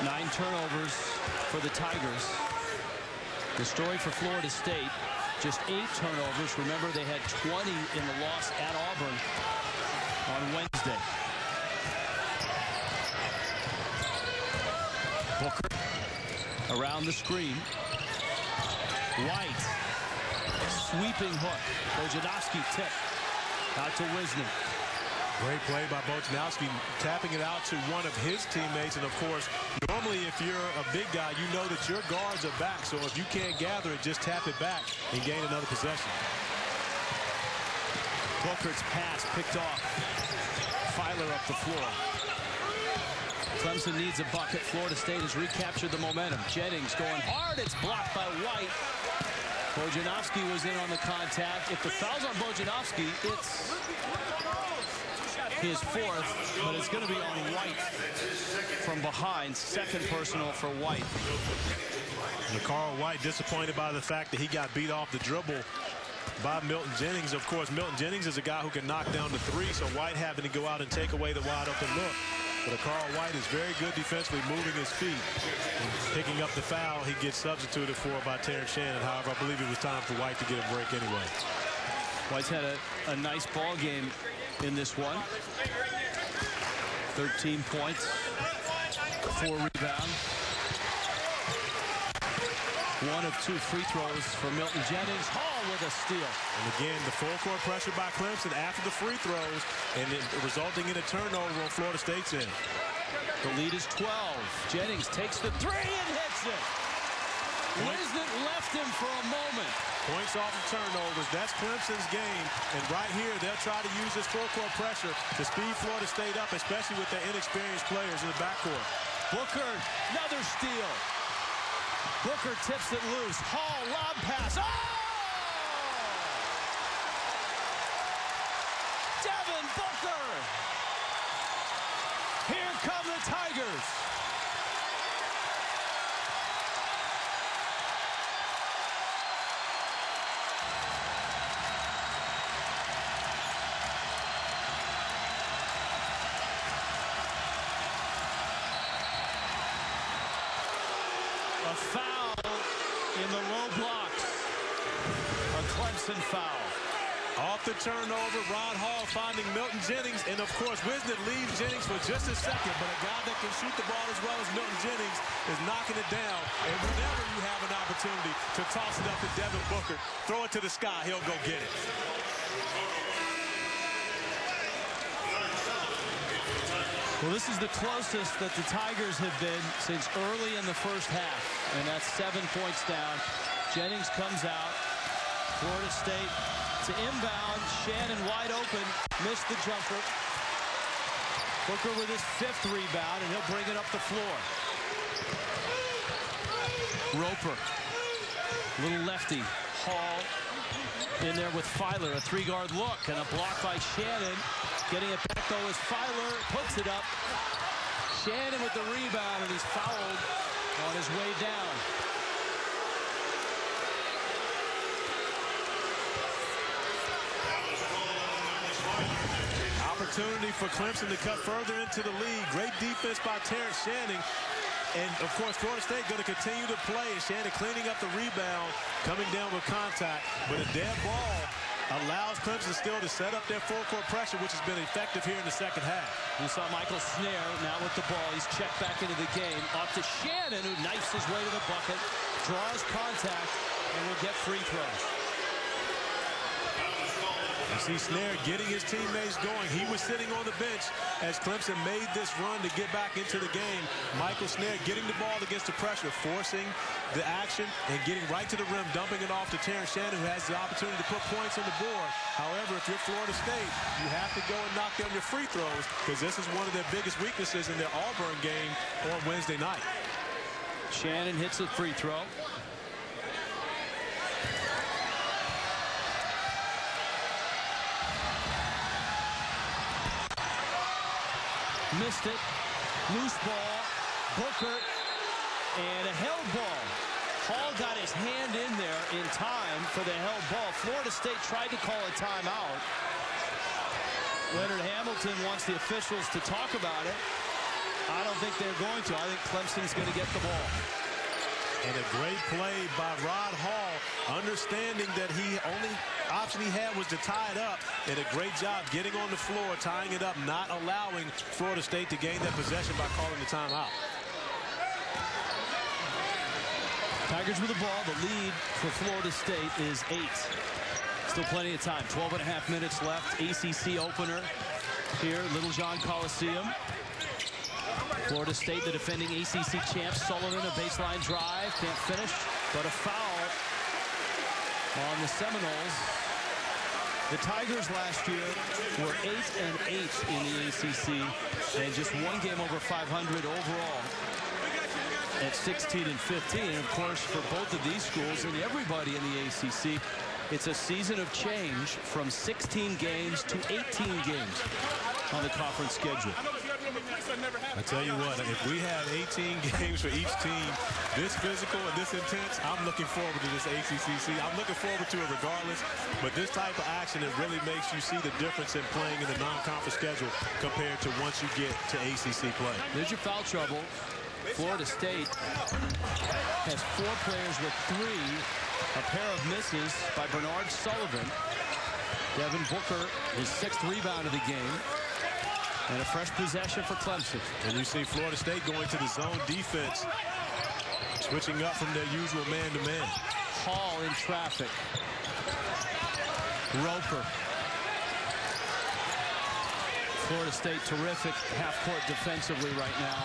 9 turnovers for the Tigers. The story for Florida State, just 8 turnovers. Remember, they had 20 in the loss at Auburn on Wednesday. Booker around the screen. White, sweeping hook. Bojanovsky tip out to Wisnen. Great play by Bojanowski, tapping it out to one of his teammates. And, of course, normally if you're a big guy, you know that your guards are back. So if you can't gather it, just tap it back and gain another possession. Booker's pass picked off. Filer up the floor. Clemson needs a bucket. Florida State has recaptured the momentum. Jennings going hard. It's blocked by White. Bojanovsky was in on the contact. If the foul's on Bojanovsky, it's his 4th, but it's going to be on White from behind. Second personal for White. And Carl White disappointed by the fact that he got beat off the dribble by Milton Jennings. Of course, Milton Jennings is a guy who can knock down the 3, so White having to go out and take away the wide open look. But Carl White is very good defensively, moving his feet. And picking up the foul, he gets substituted for by Terrence Shannon. However, I believe it was time for White to get a break anyway. White's had a nice ball game in this one. 13 points, 4 rebounds. 1 of 2 free throws for Milton Jennings. Hall with a steal. And again, the full court pressure by Clemson after the free throws, and it resulting in a turnover on Florida State's end. The lead is 12. Jennings takes the 3 and hits it. Wisnen left him for a moment. Points off of turnovers. That's Clemson's game. And right here, they'll try to use this full court pressure to speed Florida State up, especially with their inexperienced players in the backcourt. Booker, another steal. Booker tips it loose. Hall, lob pass. Oh! Devin Booker. Here come the Tigers. A foul in the low blocks. A Clemson foul. Off the turnover, Rod Hall finding Milton Jennings, and of course, Wisnett leaves Jennings for just a second, but a guy that can shoot the ball as well as Milton Jennings is knocking it down. And whenever you have an opportunity to toss it up to Devin Booker, throw it to the sky, he'll go get it. Well, this is the closest that the Tigers have been since early in the first half, and that's 7 points down. Jennings comes out. Florida State to inbound. Shannon wide open. Missed the jumper. Booker with his 5th rebound, and he'll bring it up the floor. Roper. Little lefty. Hall in there with Filer. A 3-guard look and a block by Shannon. Getting it back, though, is Filer. Puts it up. Shannon with the rebound, and he's fouled on his way down. Opportunity for Clemson to cut further into the lead. Great defense by Terrence Shannon. And, of course, Florida State going to continue to play. Shannon cleaning up the rebound, coming down with contact. But a dead ball allows Clemson still to set up their full-court pressure, which has been effective here in the second half. You saw Michael Snare now with the ball. He's checked back into the game. Off to Shannon, who knifes his way to the bucket, draws contact, and will get free throws. You see Snare getting his teammates going. He was sitting on the bench as Clemson made this run to get back into the game. Michael Snare getting the ball against the pressure, forcing the action and getting right to the rim, dumping it off to Terrence Shannon, who has the opportunity to put points on the board. However, if you're Florida State, you have to go and knock down your free throws, because this is one of their biggest weaknesses in their Auburn game on Wednesday night. Shannon hits a free throw. Missed it. Loose ball. Booker. And a held ball. Hall got his hand in there in time for the held ball. Florida State tried to call a timeout. Leonard Hamilton wants the officials to talk about it. I don't think they're going to. I think Clemson's going to get the ball. And a great play by Rod Hall, understanding that the only option he had was to tie it up. And a great job getting on the floor, tying it up, not allowing Florida State to gain that possession by calling the timeout. Tigers with the ball. The lead for Florida State is 8. Still plenty of time. 12.5 minutes left. ACC opener here, Littlejohn Coliseum. Florida State, the defending ACC champs. Sullivan, a baseline drive. Can't finish, but a foul on the Seminoles. The Tigers last year were 8-8 in the ACC, and just one game over 500 overall at 16-15. And, of course, for both of these schools and everybody in the ACC, it's a season of change from 16 games to 18 games on the conference schedule. I tell you what, if we have 18 games for each team, this physical and this intense, I'm looking forward to this ACC season. I'm looking forward to it regardless, but this type of action, it really makes you see the difference in playing in the non-conference schedule compared to once you get to ACC play. There's your foul trouble. Florida State has 4 players with 3. A pair of misses by Bernard Sullivan. Devin Booker, his 6th rebound of the game. And a fresh possession for Clemson. And you see Florida State going to the zone defense, switching up from their usual man-to-man. Hall in traffic. Roper. Florida State terrific half-court defensively right now.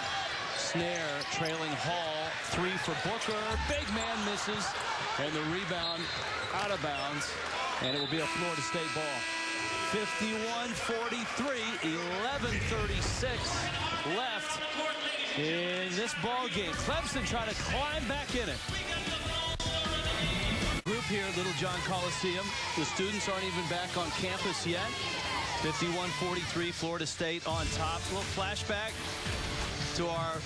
Snare trailing Hall. 3 for Booker. Big man misses. And the rebound out of bounds. And it will be a Florida State ball. 51-43, 11:36 left in this ball game. Clemson trying to climb back in it. Group here at Littlejohn Coliseum. The students aren't even back on campus yet. 51-43, Florida State on top. A little flashback to our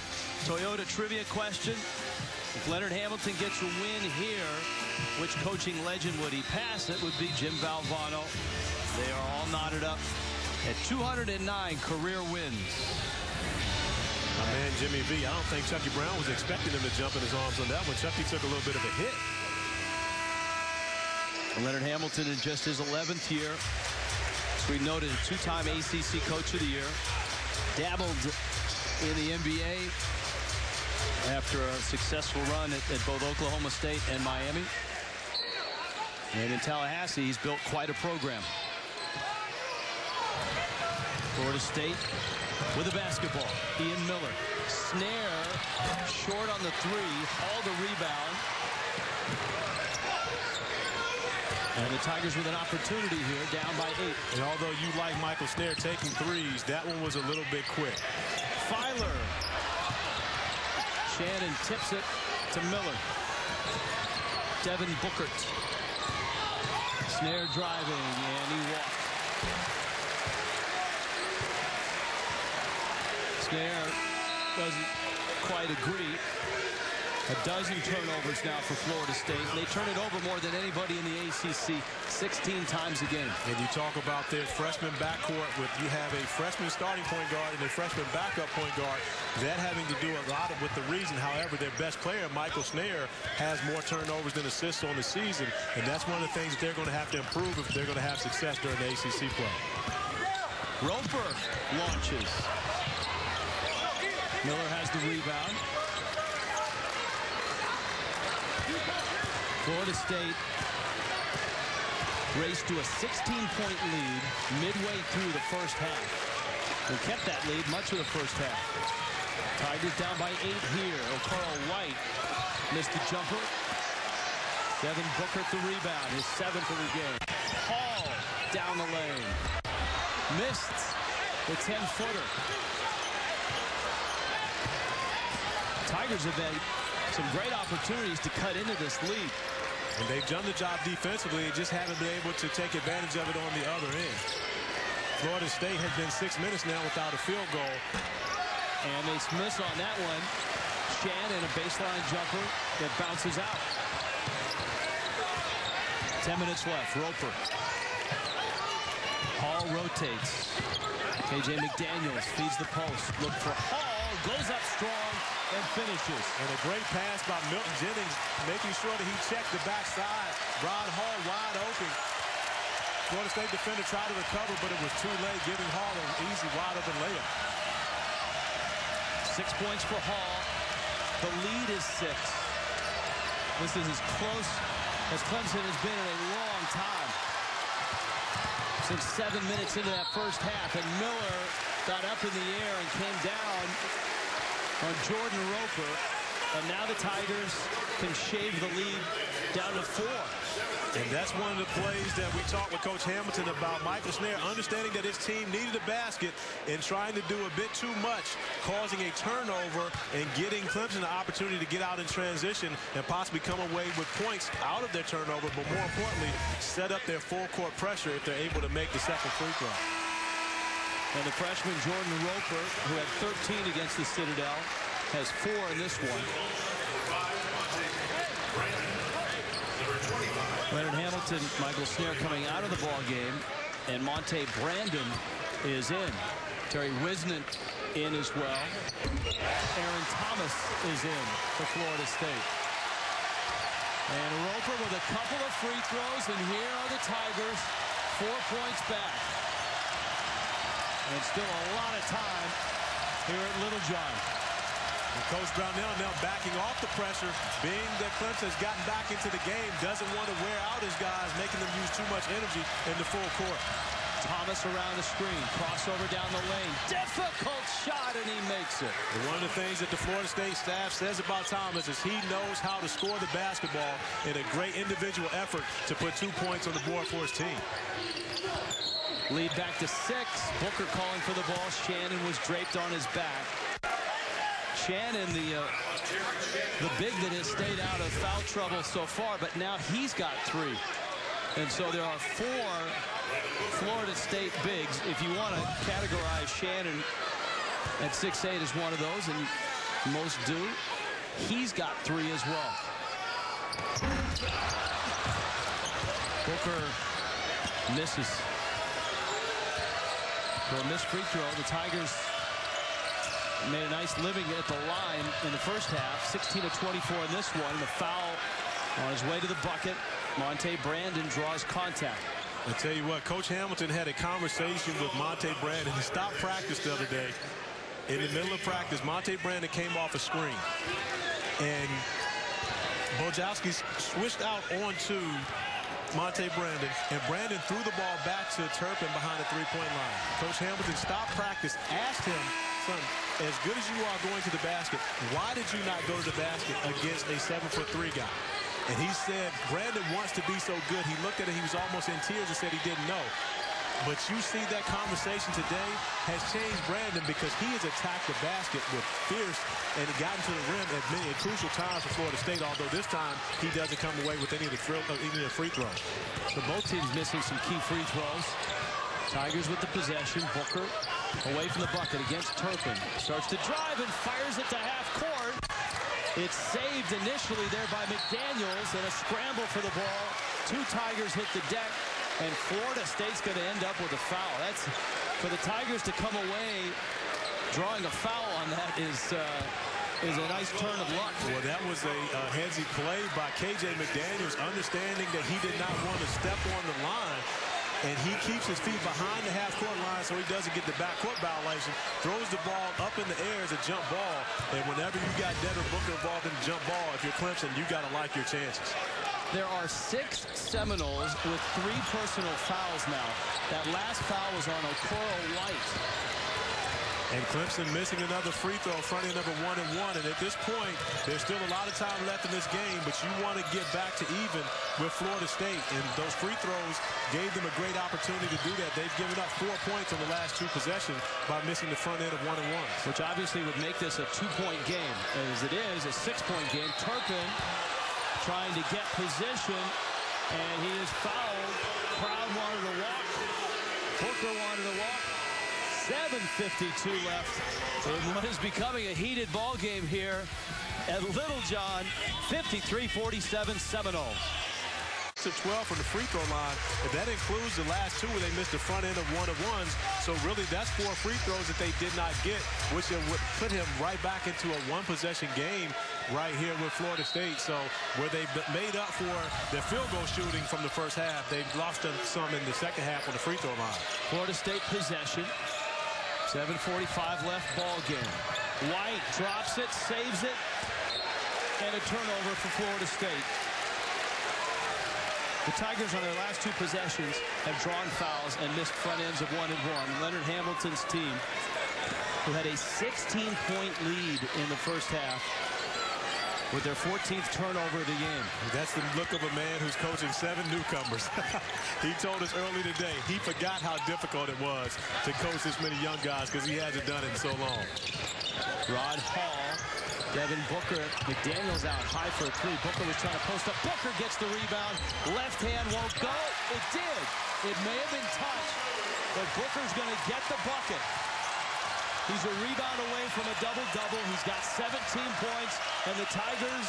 Toyota trivia question. If Leonard Hamilton gets a win here, which coaching legend would he pass? It would be Jim Valvano. They are all knotted up at 209 career wins. My man Jimmy V, I don't think Chucky Brown was expecting him to jump in his arms on that one. Chucky took a little bit of a hit. Leonard Hamilton in just his 11th year. As we noted, a two-time ACC Coach of the Year. Dabbled in the NBA after a successful run at both Oklahoma State and Miami. And in Tallahassee, he's built quite a program. Florida State with the basketball. Ian Miller. Snare short on the three. Hall the rebound. And the Tigers with an opportunity here, down by 8. And although you like Michael Snare taking threes, that one was a little bit quick. Filer. Shannon tips it to Miller. Devin Bookert. Snare driving, and he walked. Snare doesn't quite agree. A dozen turnovers now for Florida State. They turn it over more than anybody in the ACC, 16 times a game. And you talk about their freshman backcourt with you have a freshman starting point guard and a freshman backup point guard. That having to do a lot with the reason. However, their best player, Michael Snare, has more turnovers than assists on the season. And that's one of the things that they're going to have to improve if they're going to have success during the ACC play. Roper launches. Miller has the rebound. Florida State raced to a 16-point lead midway through the first half. They kept that lead much of the first half. Tigers down by 8 here. O'Carl White missed the jumper. Devin Bookert the rebound, his 7th of the game. Hall down the lane. Missed the 10-footer. Tigers have had some great opportunities to cut into this lead. And they've done the job defensively, just haven't been able to take advantage of it on the other end. Florida State has been 6 minutes now without a field goal. And they miss on that one. Shannon, a baseline jumper that bounces out. 10 minutes left. Roper. Hall rotates. KJ McDaniels feeds the post. Look for Hall. Goes up strong and finishes. And a great pass by Milton Jennings, making sure that he checked the backside. Rod Hall wide open. Florida State defender tried to recover, but it was too late, giving Hall an easy wide open layup. 6 points for Hall. The lead is 6. This is as close as Clemson has been in a long time. Since 7 minutes into that first half, and Miller got up in the air and came down on Jordan Roper, and now the Tigers can shave the lead down to 4. And that's one of the plays that we talked with Coach Hamilton about. Michael Snare understanding that his team needed a basket and trying to do a bit too much, causing a turnover and getting Clemson an opportunity to get out in transition and possibly come away with points out of their turnover, but more importantly, set up their full court pressure if they're able to make the second free throw. And the freshman Jordan Roper, who had 13 against the Citadel, has 4 in this one. Leonard Hamilton, Michael Snare coming out of the ball game, and Monte Brandon is in. Terry Wisnant in as well. Aaron Thomas is in for Florida State. And Roper with a couple of free throws, and here are the Tigers, 4 points back. And still a lot of time here at Littlejohn. And Coach Brownell now backing off the pressure, being that Clemson has gotten back into the game, doesn't want to wear out his guys, making them use too much energy in the full court. Thomas around the screen, crossover down the lane, difficult shot, and he makes it. And one of the things that the Florida State staff says about Thomas is he knows how to score the basketball in a great individual effort to put 2 points on the board for his team. Lead back to 6. Booker calling for the ball. Shannon was draped on his back. Shannon, the big that has stayed out of foul trouble so far, but now he's got 3. And so there are 4 Florida State bigs. If you want to categorize Shannon at 6'8" as one of those, and most do, he's got 3 as well. Booker misses. For a missed free throw, the Tigers made a nice living at the line in the first half. 16 of 24 in this one. The foul on his way to the bucket. Monte Brandon draws contact. I tell you what, Coach Hamilton had a conversation with Monte Brandon. He stopped practice the other day. In the middle of practice, Monte Brandon came off a screen. And Bojowski switched out onto Monte Brandon, and Brandon threw the ball back to Turpin behind the three-point line. Coach Hamilton stopped practice, asked him, son, as good as you are going to the basket, why did you not go to the basket against a 7'3" guy? And he said, Brandon wants to be so good. He looked at it, he was almost in tears and said he didn't know. But you see that conversation today has changed Brandon because he has attacked the basket with fierce and gotten to the rim at many crucial times for Florida State, although this time he doesn't come away with any of the free throws. So both teams missing some key free throws. Tigers with the possession. Booker away from the bucket against Turpin. Starts to drive and fires it to half court. It's saved initially there by McDaniels, and a scramble for the ball. Two Tigers hit the deck, and Florida State's going to end up with a foul. That's for the Tigers to come away drawing a foul on that is a nice turn of luck. Well, that was a headsy play by KJ McDaniels, understanding that he did not want to step on the line. And he keeps his feet behind the half-court line so he doesn't get the backcourt violation. Throws the ball up in the air as a jump ball. And whenever you got Devin Booker involved in the jump ball, if you're Clemson, you got to like your chances. There are 6 Seminoles with 3 personal fouls now. That last foul was on Okoro White. And Clemson missing another free throw, front end of a 1-and-1. And at this point, there's still a lot of time left in this game, but you want to get back to even with Florida State. And those free throws gave them a great opportunity to do that. They've given up 4 points on the last 2 possessions by missing the front end of 1-and-1. Which obviously would make this a 2-point game. As it is, a 6-point game. Turpin trying to get position, and he is fouled. Crowd wanted to walk. Booker wanted to walk. 7:52 left in what is becoming a heated ball game here at Littlejohn. 53-47 Seminoles. 12 from the free throw line. If that includes the last 2 where they missed the front end of 1-and-1s. So really that's 4 free throws that they did not get, which would put him right back into a 1-possession game right here with Florida State. So where they made up for their field goal shooting from the first half, they've lost some in the second half on the free throw line. Florida State possession. 7:45 left ball game. White drops it, saves it, and a turnover for Florida State. The Tigers on their last 2 possessions have drawn fouls and missed front ends of 1-and-1. Leonard Hamilton's team, who had a 16-point lead in the first half, with their 14th turnover of the game. That's the look of a man who's coaching 7 newcomers. He told us early today he forgot how difficult it was to coach this many young guys because he hasn't done it in so long. Rod Hall, Devin Booker, McDaniels out high for a 3. Booker was trying to post up. Booker gets the rebound. Left hand won't go. It did. It may have been touched, but Booker's going to get the bucket. He's a rebound away from a double-double. He's got 17 points, and the Tigers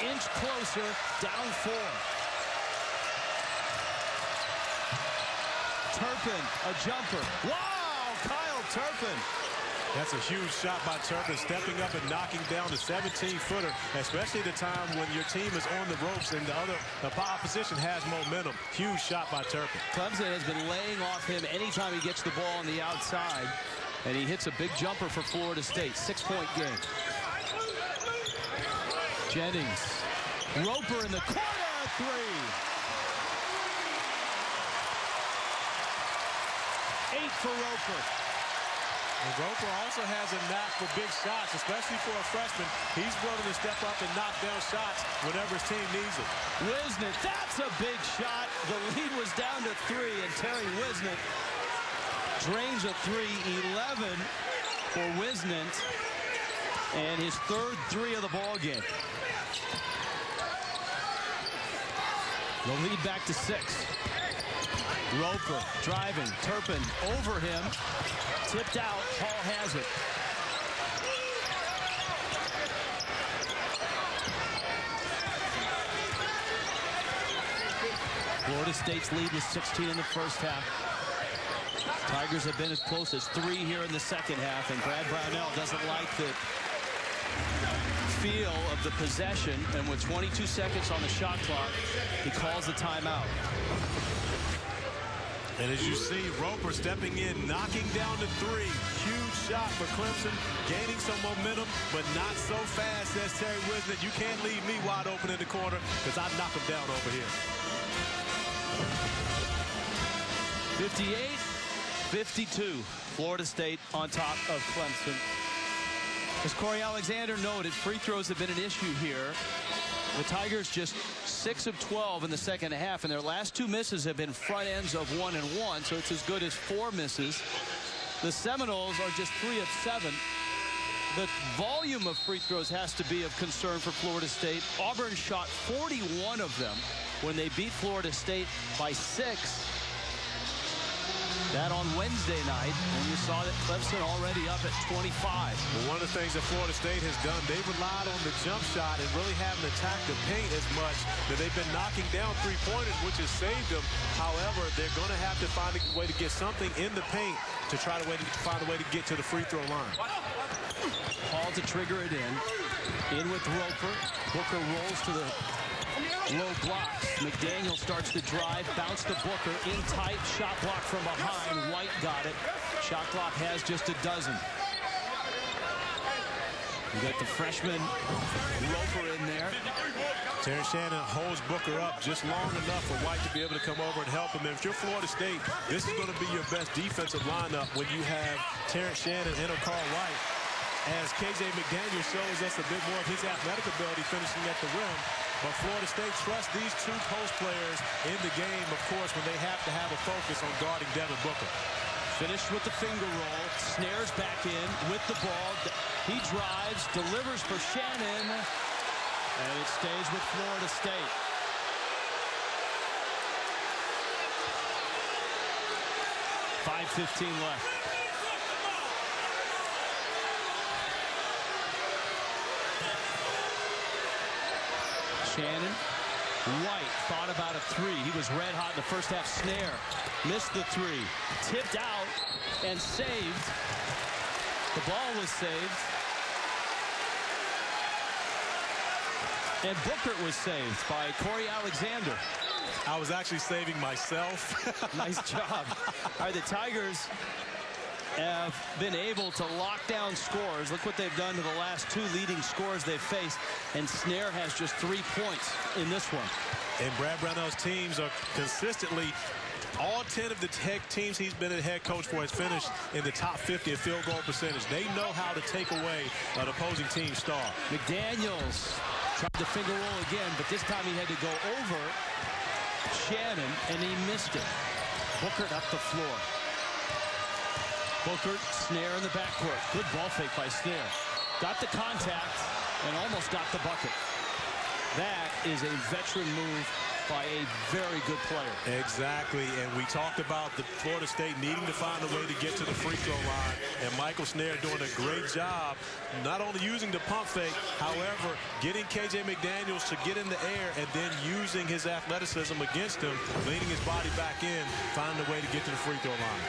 inch closer, down 4. Turpin, a jumper. Wow, Kyle Turpin. That's a huge shot by Turpin, stepping up and knocking down the 17-footer, especially at the time when your team is on the ropes and the opposition has momentum. Huge shot by Turpin. Clemson has been laying off him anytime he gets the ball on the outside, and he hits a big jumper for Florida State. 6-point game. Jennings. Roper in the corner, 3. Eight for Roper. And Roper also has a knack for big shots, especially for a freshman. He's willing to step up and knock down shots whenever his team needs it. Wisnant, that's a big shot. The lead was down to 3, and Terry Wisnant drains a 3. 11 for Wisnant, and his 3rd 3 of the ball game. The lead back to 6. Roper driving, Turpin over him, tipped out. Hall has it. Florida State's lead was 16 in the first half. Tigers have been as close as 3 here in the second half, and Brad Brownell doesn't like that feel of the possession, and with 22 seconds on the shot clock, he calls the timeout. And as you see, Roper stepping in, knocking down the three. Huge shot for Clemson, gaining some momentum, but not so fast, says Terry Wisnett. You can't leave me wide open in the corner because I knock him down over here. 58-52. Florida State on top of Clemson. As Corey Alexander noted, free throws have been an issue here. The Tigers just 6 of 12 in the second half, and their last 2 misses have been front ends of 1 and 1, so it's as good as 4 misses. The Seminoles are just 3 of 7. The volume of free throws has to be of concern for Florida State. Auburn shot 41 of them when they beat Florida State by 6. That on Wednesday night, and you saw that Clemson already up at 25. Well, one of the things that Florida State has done, they've relied on the jump shot and really haven't attacked the paint as much. That they've been knocking down three-pointers, which has saved them. However, they're going to have to find a way to get something in the paint to try to find a way to get to the free throw line. Hall to trigger it in. In with Roper. Booker rolls to the low blocks. McDaniel starts the drive, bounce to Booker, in tight, shot block from behind. White got it. Shot clock has just a dozen. You got the freshman Roper in there. Terrence Shannon holds Booker up just long enough for White to be able to come over and help him. And if you're Florida State, this is going to be your best defensive lineup when you have Terrence Shannon and Carl White. As KJ McDaniel shows us a bit more of his athletic ability finishing at the rim. But Florida State trusts these 2 post players in the game, of course, when they have to have a focus on guarding Devin Booker. Finished with the finger roll. Snares back in with the ball. He drives, delivers for Shannon. And it stays with Florida State. .5:15 left. Shannon. White thought about a 3. He was red hot in the first half. Snare missed the 3. Tipped out and saved. The ball was saved. And Booker was saved by Corey Alexander. I was actually saving myself. Nice job. All right, the Tigers have been able to lock down scores. Look what they've done to the last 2 leading scores they've faced. And Snare has just 3 points in this one. And Brad Brownell's teams are consistently, all 10 of the teams he's been a head coach for has finished in the top 50 in field goal percentage. They know how to take away an opposing team's star. McDaniels tried the finger roll again, but this time he had to go over Shannon, and he missed it. Booker up the floor. Booker, Snare in the backcourt. Good ball fake by Snare. Got the contact and almost got the bucket. That is a veteran move by a very good player. Exactly, and we talked about the Florida State needing to find a way to get to the free throw line, and Michael Snare doing a great job, not only using the pump fake, however, getting KJ McDaniels to get in the air and then using his athleticism against him, leaning his body back in, finding a way to get to the free throw line.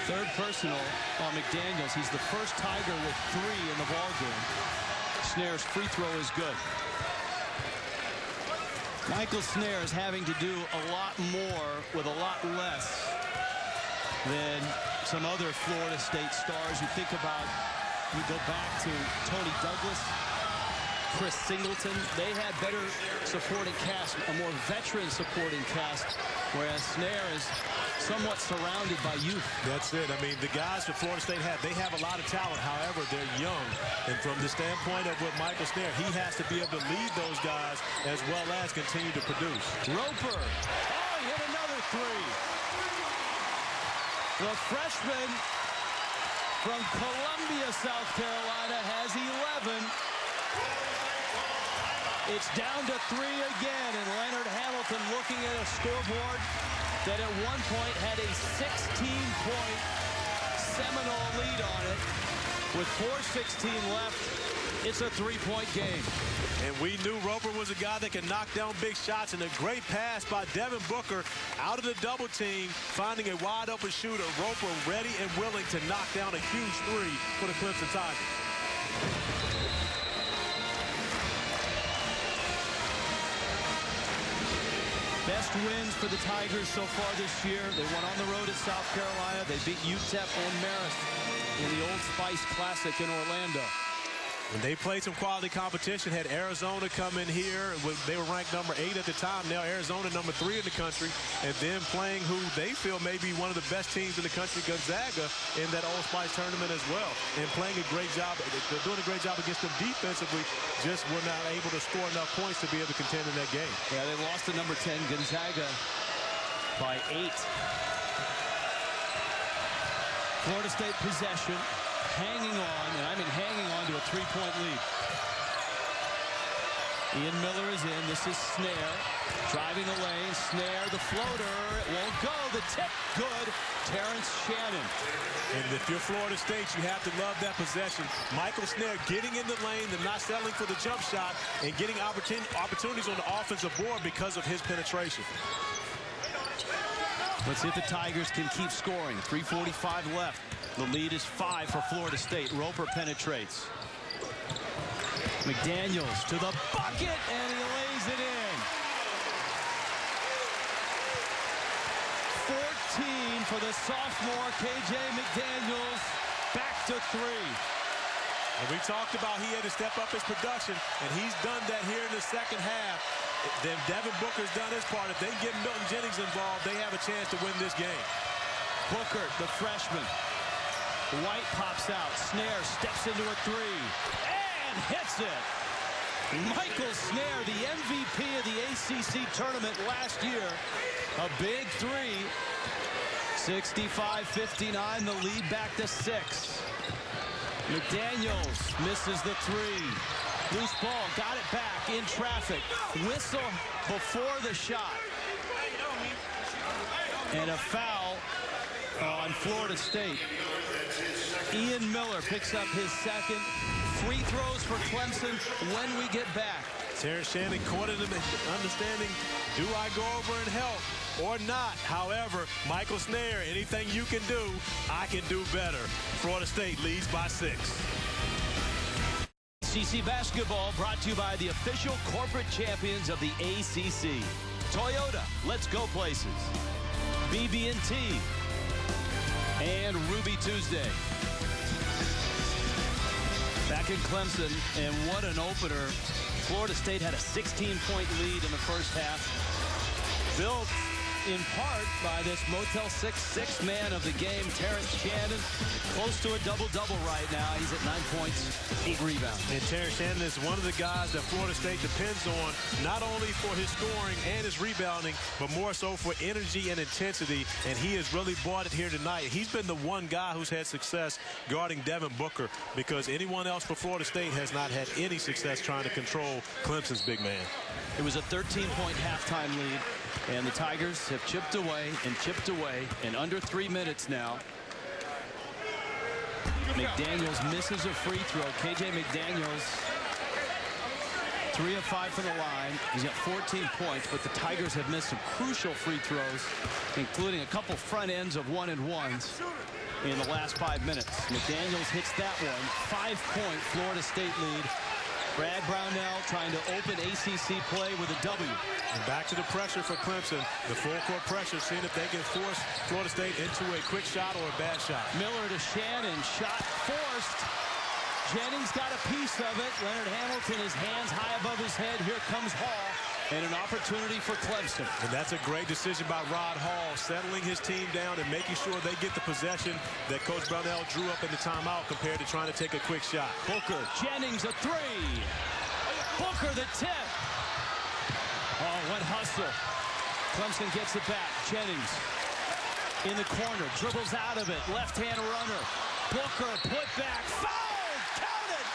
Third personal on McDaniels. He's the first Tiger with 3 in the ballgame. Snare's free throw is good. Michael Snare is having to do a lot more with a lot less than some other Florida State stars. You think about, you go back to Tony Douglas, Chris Singleton. They had better supporting cast, a more veteran supporting cast, whereas Snare is somewhat surrounded by youth. That's it. I mean, the guys that Florida State have, they have a lot of talent. However, they're young. And from the standpoint of what Michael Snare, he has to be able to lead those guys as well as continue to produce. Roper. Oh, he hit another 3. The freshman from Columbia, South Carolina, has 11. It's down to 3 again, and Leonard Hamilton looking at a scoreboard that at one point had a 16-point Seminole lead on it. With 4:16 left, it's a 3-point game. And we knew Roper was a guy that can knock down big shots, and a great pass by Devin Booker out of the double team, finding a wide open shooter. Roper ready and willing to knock down a huge 3 for the Clemson Tigers. Best wins for the Tigers so far this year. They won on the road at South Carolina. They beat UTEP and Marist in the Old Spice Classic in Orlando. When they played some quality competition, had Arizona come in here. They were ranked number 8 at the time. Now Arizona number 3 in the country. And then playing who they feel may be one of the best teams in the country, Gonzaga, in that Old Spice tournament as well. And playing a great job. They're doing a great job against them defensively. Just were not able to score enough points to be able to contend in that game. Yeah, they lost to number 10, Gonzaga, by 8. Florida State possession. Hanging on, and I mean hanging on to a 3-point lead. Ian Miller is in. This is Snare. Driving the lane. Snare, the floater. It won't go. The tip, good. Terrence Shannon. And if you're Florida State, you have to love that possession. Michael Snare getting in the lane and not settling for the jump shot and getting opportunities on the offensive board because of his penetration. Let's see if the Tigers can keep scoring. 3:45 left. The lead is 5 for Florida State. Roper penetrates. McDaniels to the bucket, and he lays it in. 14 for the sophomore, KJ McDaniels. Back to 3. And we talked about he had to step up his production, and he's done that here in the second half. Then Devin Booker's done his part. If they get Milton Jennings involved, they have a chance to win this game. Booker, the freshman. White pops out. Snare steps into a 3 and hits it. Michael Snare, the MVP of the ACC tournament last year. A big 3. 65-59, the lead back to 6. McDaniels misses the 3. Loose ball, got it back in traffic. Whistle before the shot. And a foul on Florida State. Ian Miller picks up his second. Free throws for Clemson when we get back. Terrence Shannon caught it in the understanding, do I go over and help or not? However, Michael Snare, anything you can do, I can do better. Florida State leads by 6. ACC basketball brought to you by the official corporate champions of the ACC. Toyota, let's go places. BB&T and Ruby Tuesday. Back in Clemson, and what an opener. Florida State had a 16-point lead in the first half. Built in part by this Motel 6 man of the game, Terrence Shannon. Close to a double-double right now. He's at 9 points, 8 rebounds. And Terrence Shannon is one of the guys that Florida State depends on, not only for his scoring and his rebounding, but more so for energy and intensity. And he has really brought it here tonight. He's been the one guy who's had success guarding Devin Booker, because anyone else for Florida State has not had any success trying to control Clemson's big man. It was a 13-point halftime lead. And the Tigers have chipped away, and under 3 minutes now. McDaniels misses a free throw. KJ McDaniels, 3 of 5 from the line. He's got 14 points, but the Tigers have missed some crucial free throws, including a couple front ends of 1-and-1s in the last 5 minutes. McDaniels hits that one. 5-point Florida State lead. Brad Brownell trying to open ACC play with a W. And back to the pressure for Clemson. The full-court pressure, seeing if they can force Florida State into a quick shot or a bad shot. Miller to Shannon. Shot forced. Jennings got a piece of it. Leonard Hamilton, his hands high above his head. Here comes Hall. And an opportunity for Clemson. And that's a great decision by Rod Hall, settling his team down and making sure they get the possession that Coach Brownell drew up in the timeout compared to trying to take a quick shot. Booker, Jennings, a 3. Booker, the tip. Oh, what hustle. Clemson gets it back. Jennings in the corner, dribbles out of it. Left-hand runner. Booker, put back, foul, counted.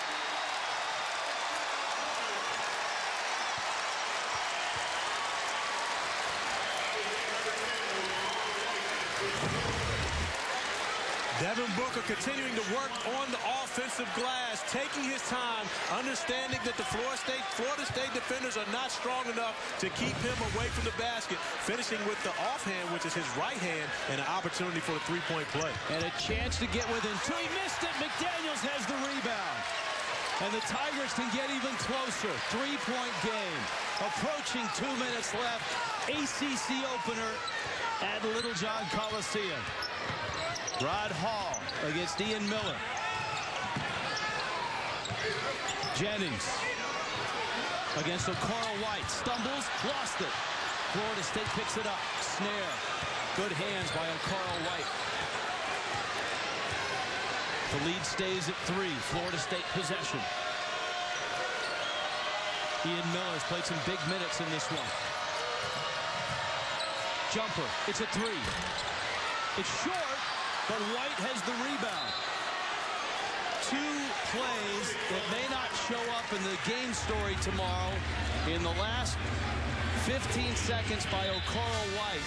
Devin Booker continuing to work on the offensive glass, taking his time, understanding that the Florida State defenders are not strong enough to keep him away from the basket, finishing with the offhand, which is his right hand, and an opportunity for a 3-point play. And a chance to get within 2. He missed it. McDaniels has the rebound. And the Tigers can get even closer. 3-point game. Approaching 2 minutes left. ACC opener at Littlejohn Coliseum. Rod Hall against Ian Miller. Jennings against O'Carl White. Stumbles, lost it. Florida State picks it up. Snare. Good hands by O'Carl White. The lead stays at 3. Florida State possession. Ian Miller's played some big minutes in this one. Jumper. It's a 3. It's short, but White has the rebound. 2 plays that may not show up in the game story tomorrow. In the last 15 seconds by O'Carl White.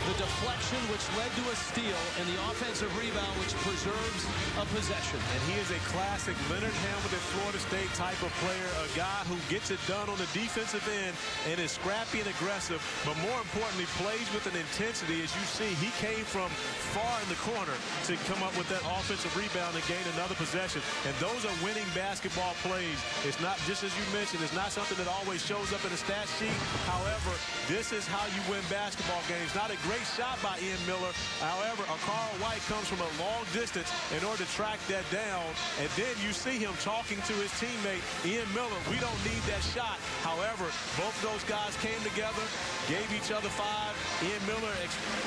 The deflection which led to a steal and the offensive rebound which preserves a possession. And he is a classic Leonard Hamilton Florida State type of player, a guy who gets it done on the defensive end and is scrappy and aggressive, but more importantly plays with an intensity. As you see, he came from far in the corner to come up with that offensive rebound and gain another possession. And those are winning basketball plays. It's not, just as you mentioned, it's not something that always shows up in a stat sheet. However, this is how you win basketball games. Not a great shot by Ian Miller. However, O'Carl White comes from a long distance in order to track that down. And then you see him talking to his teammate, Ian Miller, we don't need that shot. However, both those guys came together, gave each other 5. Ian Miller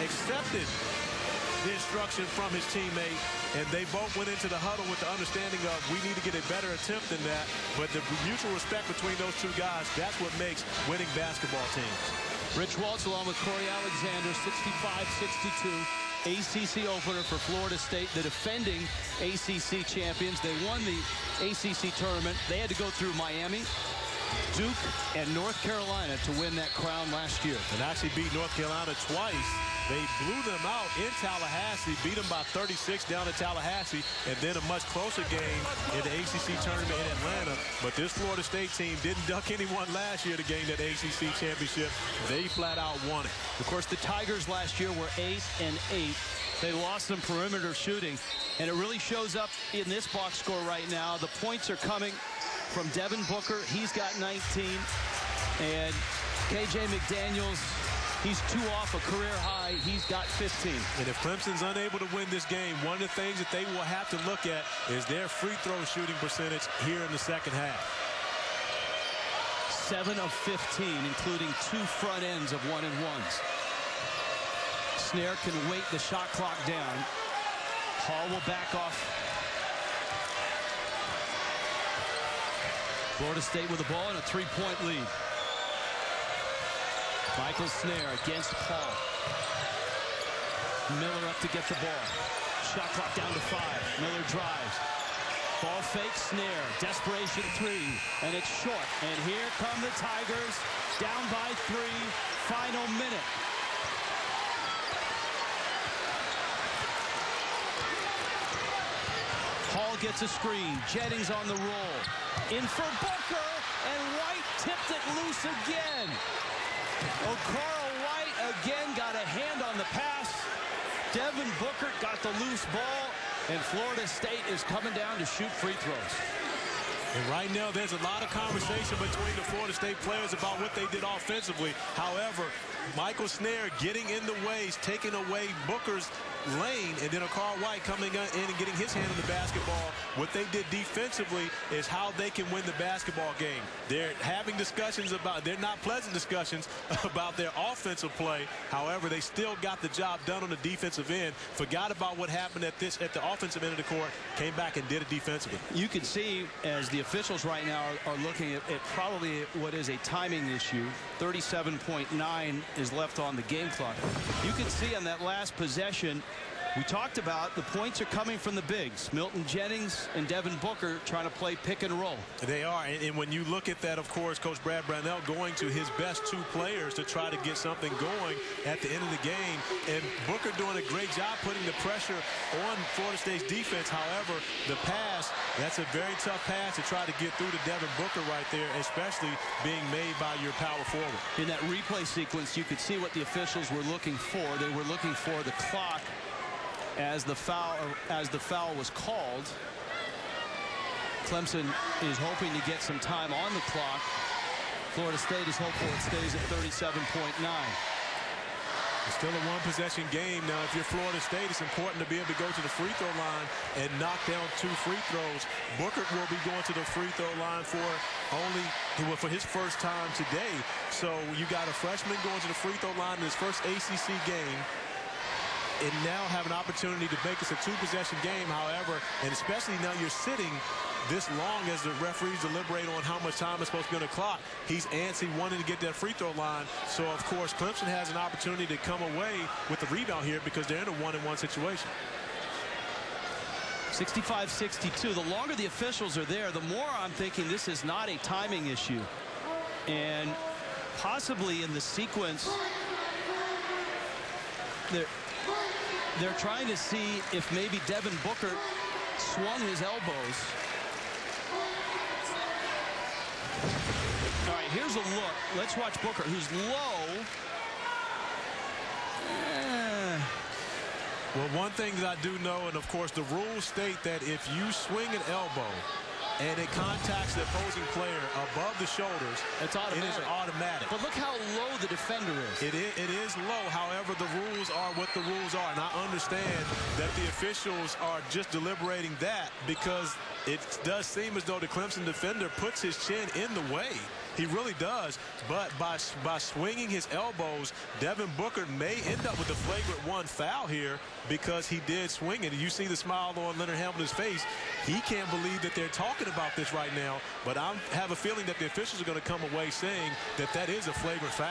accepted the instruction from his teammate, and they both went into the huddle with the understanding of we need to get a better attempt than that. But the mutual respect between those two guys, that's what makes winning basketball teams. Rich Waltz along with Corey Alexander, 65-62. ACC opener for Florida State, the defending ACC champions. They won the ACC tournament. They had to go through Miami, Duke, and North Carolina to win that crown last year. And actually beat North Carolina twice. They blew them out in Tallahassee, beat them by 36 down in Tallahassee, and then a much closer game in the ACC tournament in Atlanta. But this Florida State team didn't duck anyone last year to gain that ACC championship. They flat out won it. Of course, the Tigers last year were 8-8. They lost some perimeter shooting, and it really shows up in this box score right now. The points are coming from Devin Booker. He's got 19, and KJ McDaniels, he's 2 off a career high. He's got 15. And if Clemson's unable to win this game, one of the things that they will have to look at is their free throw shooting percentage here in the second half. 7 of 15, including 2 front ends of 1-and-1s. Snare can weight the shot clock down. Hall will back off. Florida State with the ball and a 3-point lead. Michael Snare against Paul. Miller up to get the ball. Shot clock down to 5. Miller drives. Ball fake, Snare. Desperation 3. And it's short. And here come the Tigers. Down by 3. Final minute. Hall gets a screen. Jennings on the roll. In for Booker. And White tipped it loose again. O'Carl White again got a hand on the pass. Devin Booker got the loose ball, and Florida State is coming down to shoot free throws. And right now, there's a lot of conversation between the Florida State players about what they did offensively. However, Michael Snare getting in the ways, taking away Booker's lane, and then O'Carl White coming in and getting his hand on the basketball. What they did defensively is how they can win the basketball game. They're having discussions about, they're not pleasant discussions about their offensive play. However, they still got the job done on the defensive end. Forgot about what happened at the offensive end of the court, came back and did it defensively. You can see as the officials right now are looking at probably what is a timing issue. 37.9 is left on the game clock. You can see on that last possession, we talked about the points are coming from the bigs. Milton Jennings and Devin Booker trying to play pick and roll. They are, and when you look at that, of course, Coach Brad Brownell going to his best 2 players to try to get something going at the end of the game. And Booker doing a great job putting the pressure on Florida State's defense. However, the pass, that's a very tough pass to try to get through to Devin Booker right there, especially being made by your power forward. In that replay sequence, you could see what the officials were looking for. They were looking for the clock as the foul was called. Clemson is hoping to get some time on the clock. Florida State is hopeful it stays at 37.9. It's still a one-possession game. Now, if you're Florida State, it's important to be able to go to the free throw line and knock down 2 free throws. Booker will be going to the free throw line for his first time today. So you got a freshman going to the free throw line in his first ACC game, and now have an opportunity to make this a 2-possession game. However, and especially now you're sitting this long as the referees deliberate on how much time is supposed to be on the clock. He's antsy, wanting to get that free throw line. So, of course, Clemson has an opportunity to come away with the rebound here because they're in a 1-and-1 situation. 65-62. The longer the officials are there, the more I'm thinking this is not a timing issue. And possibly in the sequence, they're trying to see if maybe Devin Booker swung his elbows. All right, here's a look. Let's watch Booker, who's low. Well, one thing that I do know, and of course the rules state that if you swing an elbow and it contacts the opposing player above the shoulders, it's automatic. It is automatic. But look how low the defender is. It is low. However, the rules are what the rules are. And I understand that the officials are just deliberating that because it does seem as though the Clemson defender puts his chin in the way. He really does. But by swinging his elbows, Devin Booker may end up with a flagrant 1 foul here because he did swing it. And you see the smile on Leonard Hamilton's face. He can't believe that they're talking about this right now. But I have a feeling that the officials are going to come away saying that that is a flagrant foul.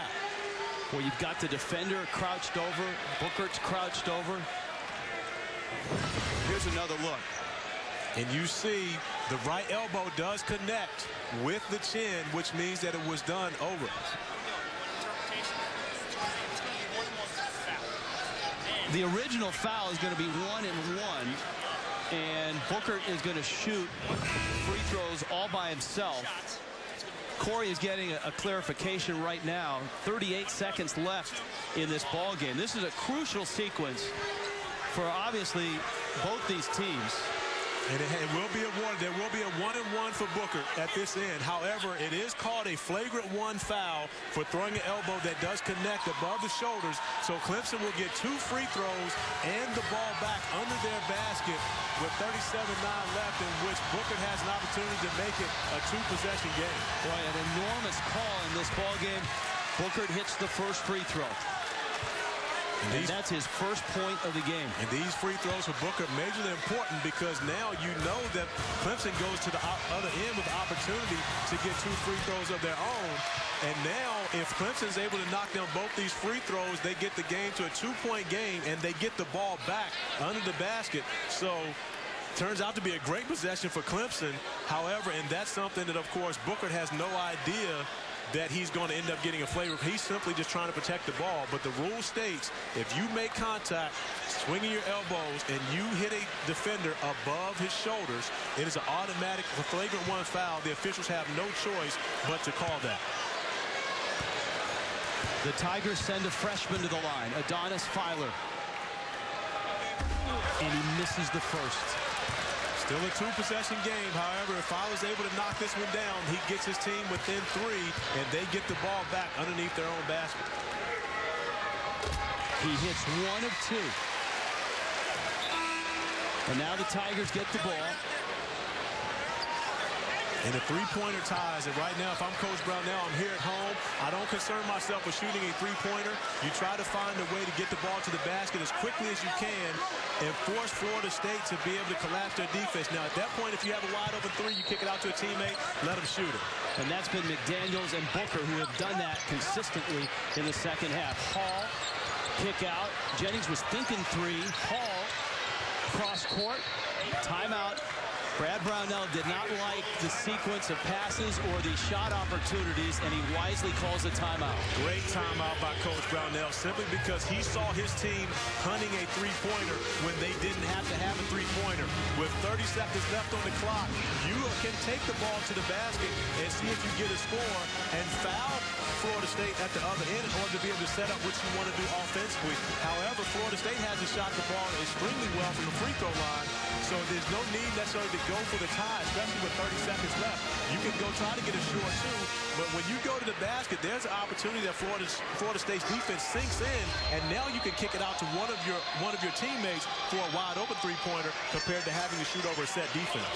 Well, you've got the defender crouched over. Booker's crouched over. Here's another look. And you see the right elbow does connect with the chin, which means that it was done over. The original foul is going to be 1-and-1, and Booker is going to shoot free throws all by himself. Corey is getting a clarification right now. 38 seconds left in this ball game. This is a crucial sequence for obviously both these teams. And it will be awarded. There will be a 1-and-1 for Booker at this end. However, it is called a flagrant 1 foul for throwing an elbow that does connect above the shoulders. So Clemson will get 2 free throws and the ball back under their basket with 37-9 left, in which Booker has an opportunity to make it a 2-possession game. Boy, an enormous call in this ball game. Booker hits the first free throw. And that's his first point of the game. And these free throws for Booker majorly important because now you know that Clemson goes to the other end with the opportunity to get 2 free throws of their own. And now if Clemson's able to knock down both these free throws, they get the game to a 2-point game and they get the ball back under the basket. So turns out to be a great possession for Clemson. However, and that's something that, of course, Booker has no idea that he's going to end up getting a flavor. He's simply just trying to protect the ball. But the rule states if you make contact, swinging your elbows, and you hit a defender above his shoulders, it is an automatic flagrant 1 foul. The officials have no choice but to call that. The Tigers send a freshman to the line, Adonis Filer. And he misses the first. Still a 2-possession game. However, if I was able to knock this one down, he gets his team within 3, and they get the ball back underneath their own basket. He hits 1 of 2. And now the Tigers get the ball. And the 3-pointer ties. And right now, if I'm Coach Brown now, I'm here at home. I don't concern myself with shooting a 3-pointer. You try to find a way to get the ball to the basket as quickly as you can and force Florida State to be able to collapse their defense. Now, at that point, if you have a wide-open 3, you kick it out to a teammate, let him shoot it. And that's been McDaniels and Booker who have done that consistently in the second half. Hall, kick out. Jennings was thinking 3. Hall, cross court, timeout. Brad Brownell did not like the sequence of passes or the shot opportunities, and he wisely calls a timeout. Great timeout by Coach Brownell, simply because he saw his team hunting a 3-pointer when they didn't have to have a 3-pointer. With 30 seconds left on the clock, you can take the ball to the basket and see if you get a score and foul Florida State at the other end in order to be able to set up what you want to do offensively. However, Florida State hasn't shot the ball extremely well from the free throw line, so there's no need necessarily to go for the tie, especially with 30 seconds left. You can go try to get a short two, but when you go to the basket, there's an opportunity that Florida State's defense sinks in, and now you can kick it out to one of your teammates for a wide open three-pointer compared to having to shoot over a set defense.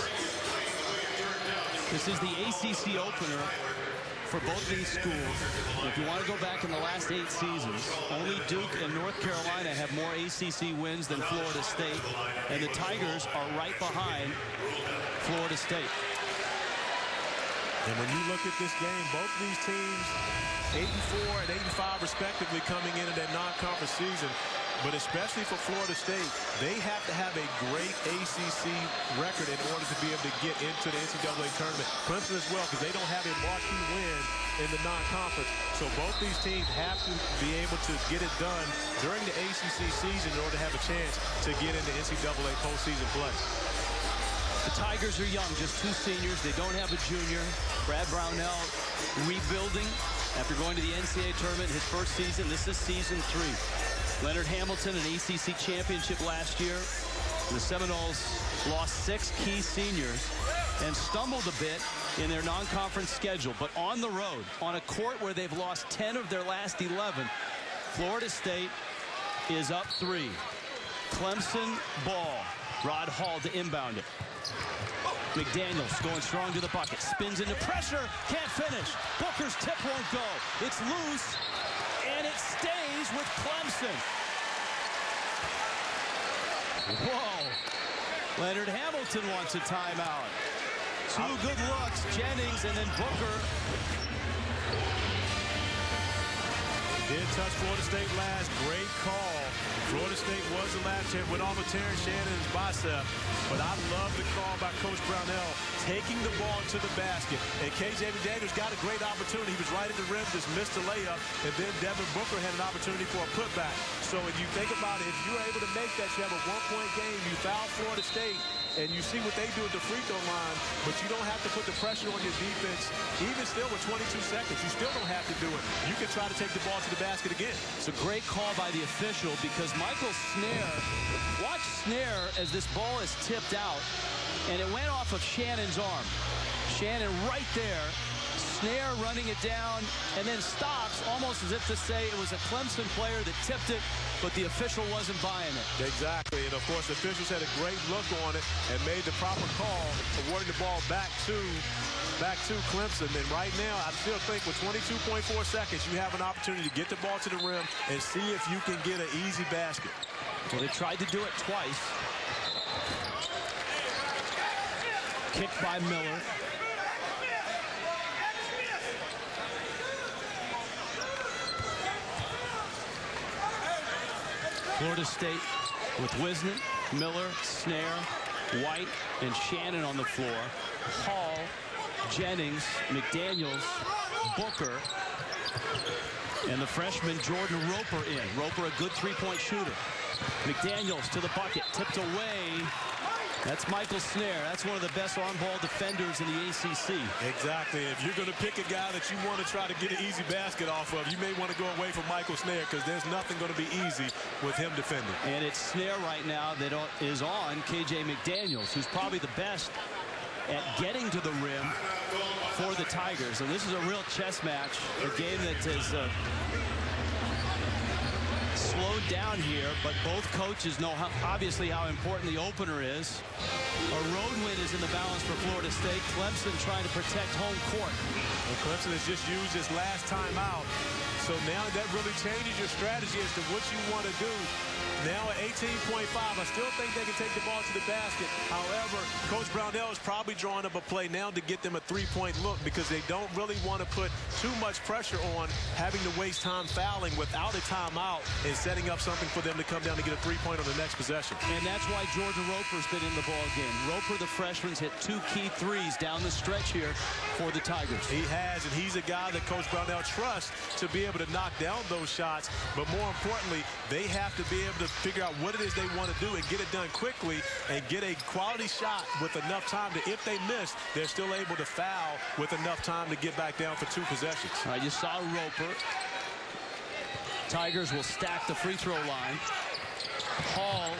This is the ACC opener for both these schools. If you want to go back in the last 8 seasons, only Duke and North Carolina have more ACC wins than Florida State, and the Tigers are right behind Florida State. And when you look at this game, both of these teams, 8-4 and 8-5 respectively, coming into their non-conference season. But especially for Florida State, they have to have a great ACC record in order to be able to get into the NCAA tournament. Clemson as well, because they don't have a marquee win in the non-conference. So both these teams have to be able to get it done during the ACC season in order to have a chance to get into NCAA postseason play. The Tigers are young, just 2 seniors. They don't have a junior. Brad Brownell rebuilding after going to the NCAA tournament his first season. This is season 3. Leonard Hamilton, an ACC championship last year. The Seminoles lost 6 key seniors and stumbled a bit in their non-conference schedule. But on the road, on a court where they've lost 10 of their last 11, Florida State is up 3. Clemson ball. Rod Hall to inbound it. McDaniels going strong to the bucket. Spins into pressure. Can't finish. Booker's tip won't go. It's loose. And it stays with Clemson. Whoa. Leonard Hamilton wants a timeout. 2 good looks. Jennings and then Booker. Did touch Florida State last. Great call. Florida State was the last hit. Went off of Terrence Shannon's bicep. But I love the call by Coach Brownell, taking the ball to the basket. And KJ McDaniels got a great opportunity. He was right at the rim, just missed the layup. And then Devin Booker had an opportunity for a putback. So if you think about it, if you're able to make that, you have a 1-point game. You foul Florida State, and you see what they do at the free throw line, but you don't have to put the pressure on your defense. Even still with 22 seconds, you still don't have to do it. You can try to take the ball to the basket again. It's a great call by the official because Michael Snare, watch Snare as this ball is tipped out, and it went off of Shannon's arm. Shannon right there. Snare running it down and then stops almost as if to say it was a Clemson player that tipped it, but the official wasn't buying it. Exactly, and of course the officials had a great look on it and made the proper call, awarding the ball back to Clemson. And right now, I still think with 22.4 seconds, you have an opportunity to get the ball to the rim and see if you can get an easy basket. Well, they tried to do it twice. Kicked by Miller. Florida State with Wisnant, Miller, Snare, White, and Shannon on the floor. Hall, Jennings, McDaniels, Booker, and the freshman Jordan Roper in. Roper, a good 3-point shooter. McDaniels to the bucket, tipped away. That's Michael Snare. That's one of the best on-ball defenders in the ACC. Exactly. If you're going to pick a guy that you want to try to get an easy basket off of, you may want to go away from Michael Snare because there's nothing going to be easy with him defending. And it's Snare right now that is on KJ McDaniels, who's probably the best at getting to the rim for the Tigers. And this is a real chess match, a game that is slowed down here, but both coaches know obviously how important the opener is. A road win is in the balance for Florida State. Clemson trying to protect home court. Well, Clemson has just used his last time out. So now that really changes your strategy as to what you want to do. Now at 18.5, I still think they can take the ball to the basket. However, Coach Brownell is probably drawing up a play now to get them a 3-point look because they don't really want to put too much pressure on having to waste time fouling without a timeout and setting up something for them to come down to get a 3-point on the next possession. And that's why Jordan Roper's been in the ball game. Roper, the freshman's hit 2 key threes down the stretch here for the Tigers. He has, and he's a guy that Coach Brownell trusts to be able to knock down those shots. But more importantly, they have to be able to figure out what it is they want to do and get it done quickly and get a quality shot with enough time to, if they miss, they're still able to foul with enough time to get back down for 2 possessions. You saw Roper. Tigers will stack the free throw line. Hall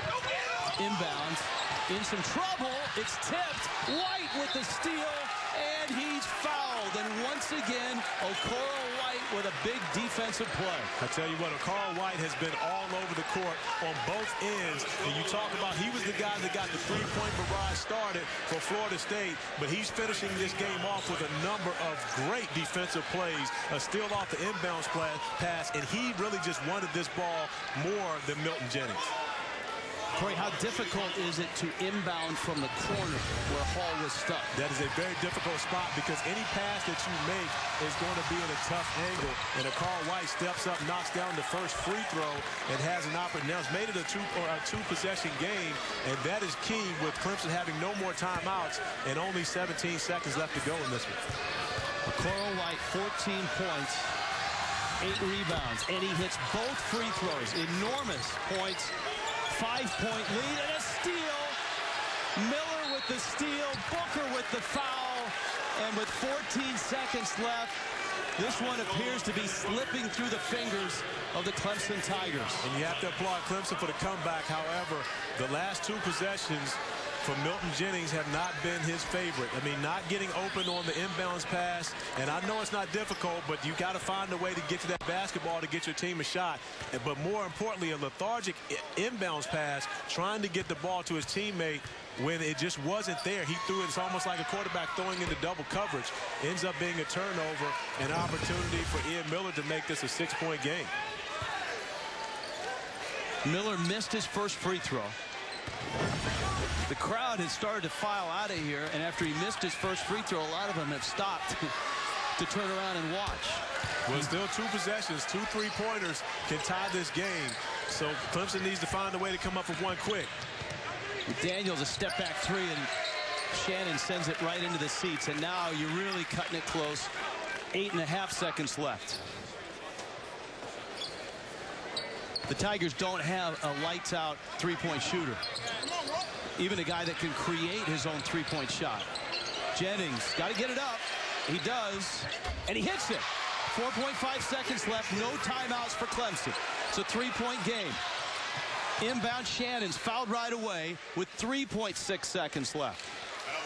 inbounds. in some trouble. It's tipped. White with the steal, and he's fouled. And once again, Okoro White with a big defensive play. I tell you what, Okoro White has been all over the court on both ends. And you talk about he was the guy that got the three-point barrage started for Florida State, but he's finishing this game off with a number of great defensive plays, a steal off the inbounds pass, and he really just wanted this ball more than Milton Jennings. Corey, how difficult is it to inbound from the corner where Hall was stuck? That is a very difficult spot because any pass that you make is going to be in a tough angle. And Okoro White steps up, knocks down the first free throw, and has an opportunity. Now, it's made it a two-possession game, and that is key with Clemson having no more timeouts and only 17 seconds left to go in this one. Okoro White, 14 points, 8 rebounds, and he hits both free throws. Enormous points. 5-point lead and a steal. Miller with the steal, Booker with the foul, and with 14 seconds left, this one appears to be slipping through the fingers of the Clemson Tigers. And you have to applaud Clemson for the comeback. However, the last two possessions for Milton Jennings have not been his favorite. I mean, not getting open on the inbounds pass, and I know it's not difficult, but you got to find a way to get to that basketball to get your team a shot. But more importantly, a lethargic inbounds pass, trying to get the ball to his teammate when it just wasn't there. He threw it. It's almost like a quarterback throwing into double coverage. Ends up being a turnover, an opportunity for Ian Miller to make this a 6-point game. Miller missed his first free throw. The crowd has started to file out of here, and after he missed his first free throw, a lot of them have stopped to turn around and watch. Well, still 2 possessions, 2 3-pointers can tie this game. So Clemson needs to find a way to come up with one quick. Daniels a step back 3, and Shannon sends it right into the seats, and now you're really cutting it close. 8.5 seconds left. The Tigers don't have a lights-out three-point shooter. Even a guy that can create his own three-point shot. Jennings got to get it up. He does, and he hits it. 4.5 seconds left. No timeouts for Clemson. It's a 3-point game. Inbound, Shannon's fouled right away with 3.6 seconds left.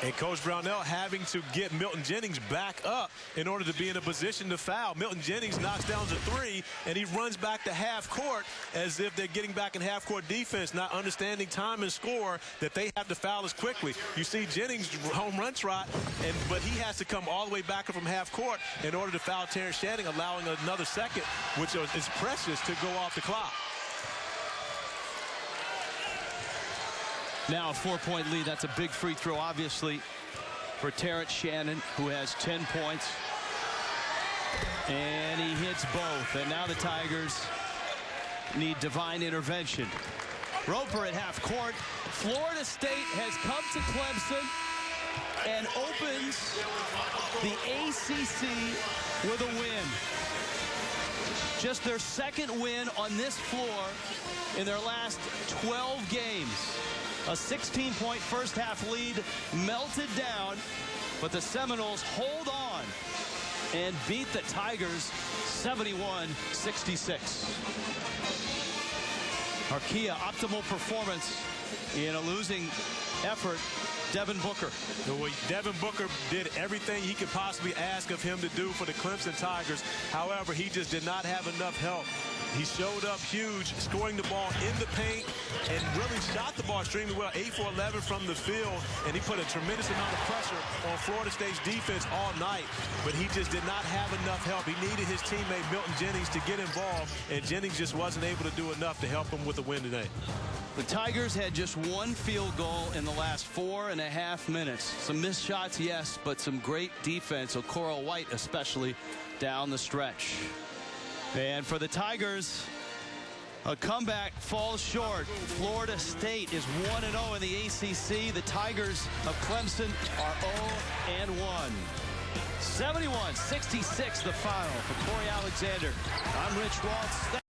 And Coach Brownell having to get Milton Jennings back up in order to be in a position to foul. Milton Jennings knocks down the 3, and he runs back to half court as if they're getting back in half court defense, not understanding time and score that they have to foul as quickly. You see Jennings home run trot, but he has to come all the way back from half court in order to foul Terrence Shannon, allowing another second, which is precious, to go off the clock. Now a 4-point lead. That's a big free throw, obviously, for Terrence Shannon, who has 10 points. And he hits both. And now the Tigers need divine intervention. Roper at half court. Florida State has come to Clemson and opens the ACC with a win. Just their second win on this floor in their last 12 games. A 16-point first-half lead melted down, but the Seminoles hold on and beat the Tigers 71-66. Arkia, optimal performance in a losing effort. Devin Booker. Well, Devin Booker did everything he could possibly ask of him to do for the Clemson Tigers. However, he just did not have enough help. He showed up huge, scoring the ball in the paint, and really shot the ball extremely well. 8 for 11 from the field, and he put a tremendous amount of pressure on Florida State's defense all night. But he just did not have enough help. He needed his teammate Milton Jennings to get involved, and Jennings just wasn't able to do enough to help him with the win today. The Tigers had just 1 field goal in the last 4.5 minutes. Some missed shots, yes, but some great defense. Okoro White especially down the stretch. And for the Tigers, a comeback falls short. Florida State is 1-0 in the ACC. The Tigers of Clemson are 0-1. 71-66 the final. For Corey Alexander, I'm Rich Waltz.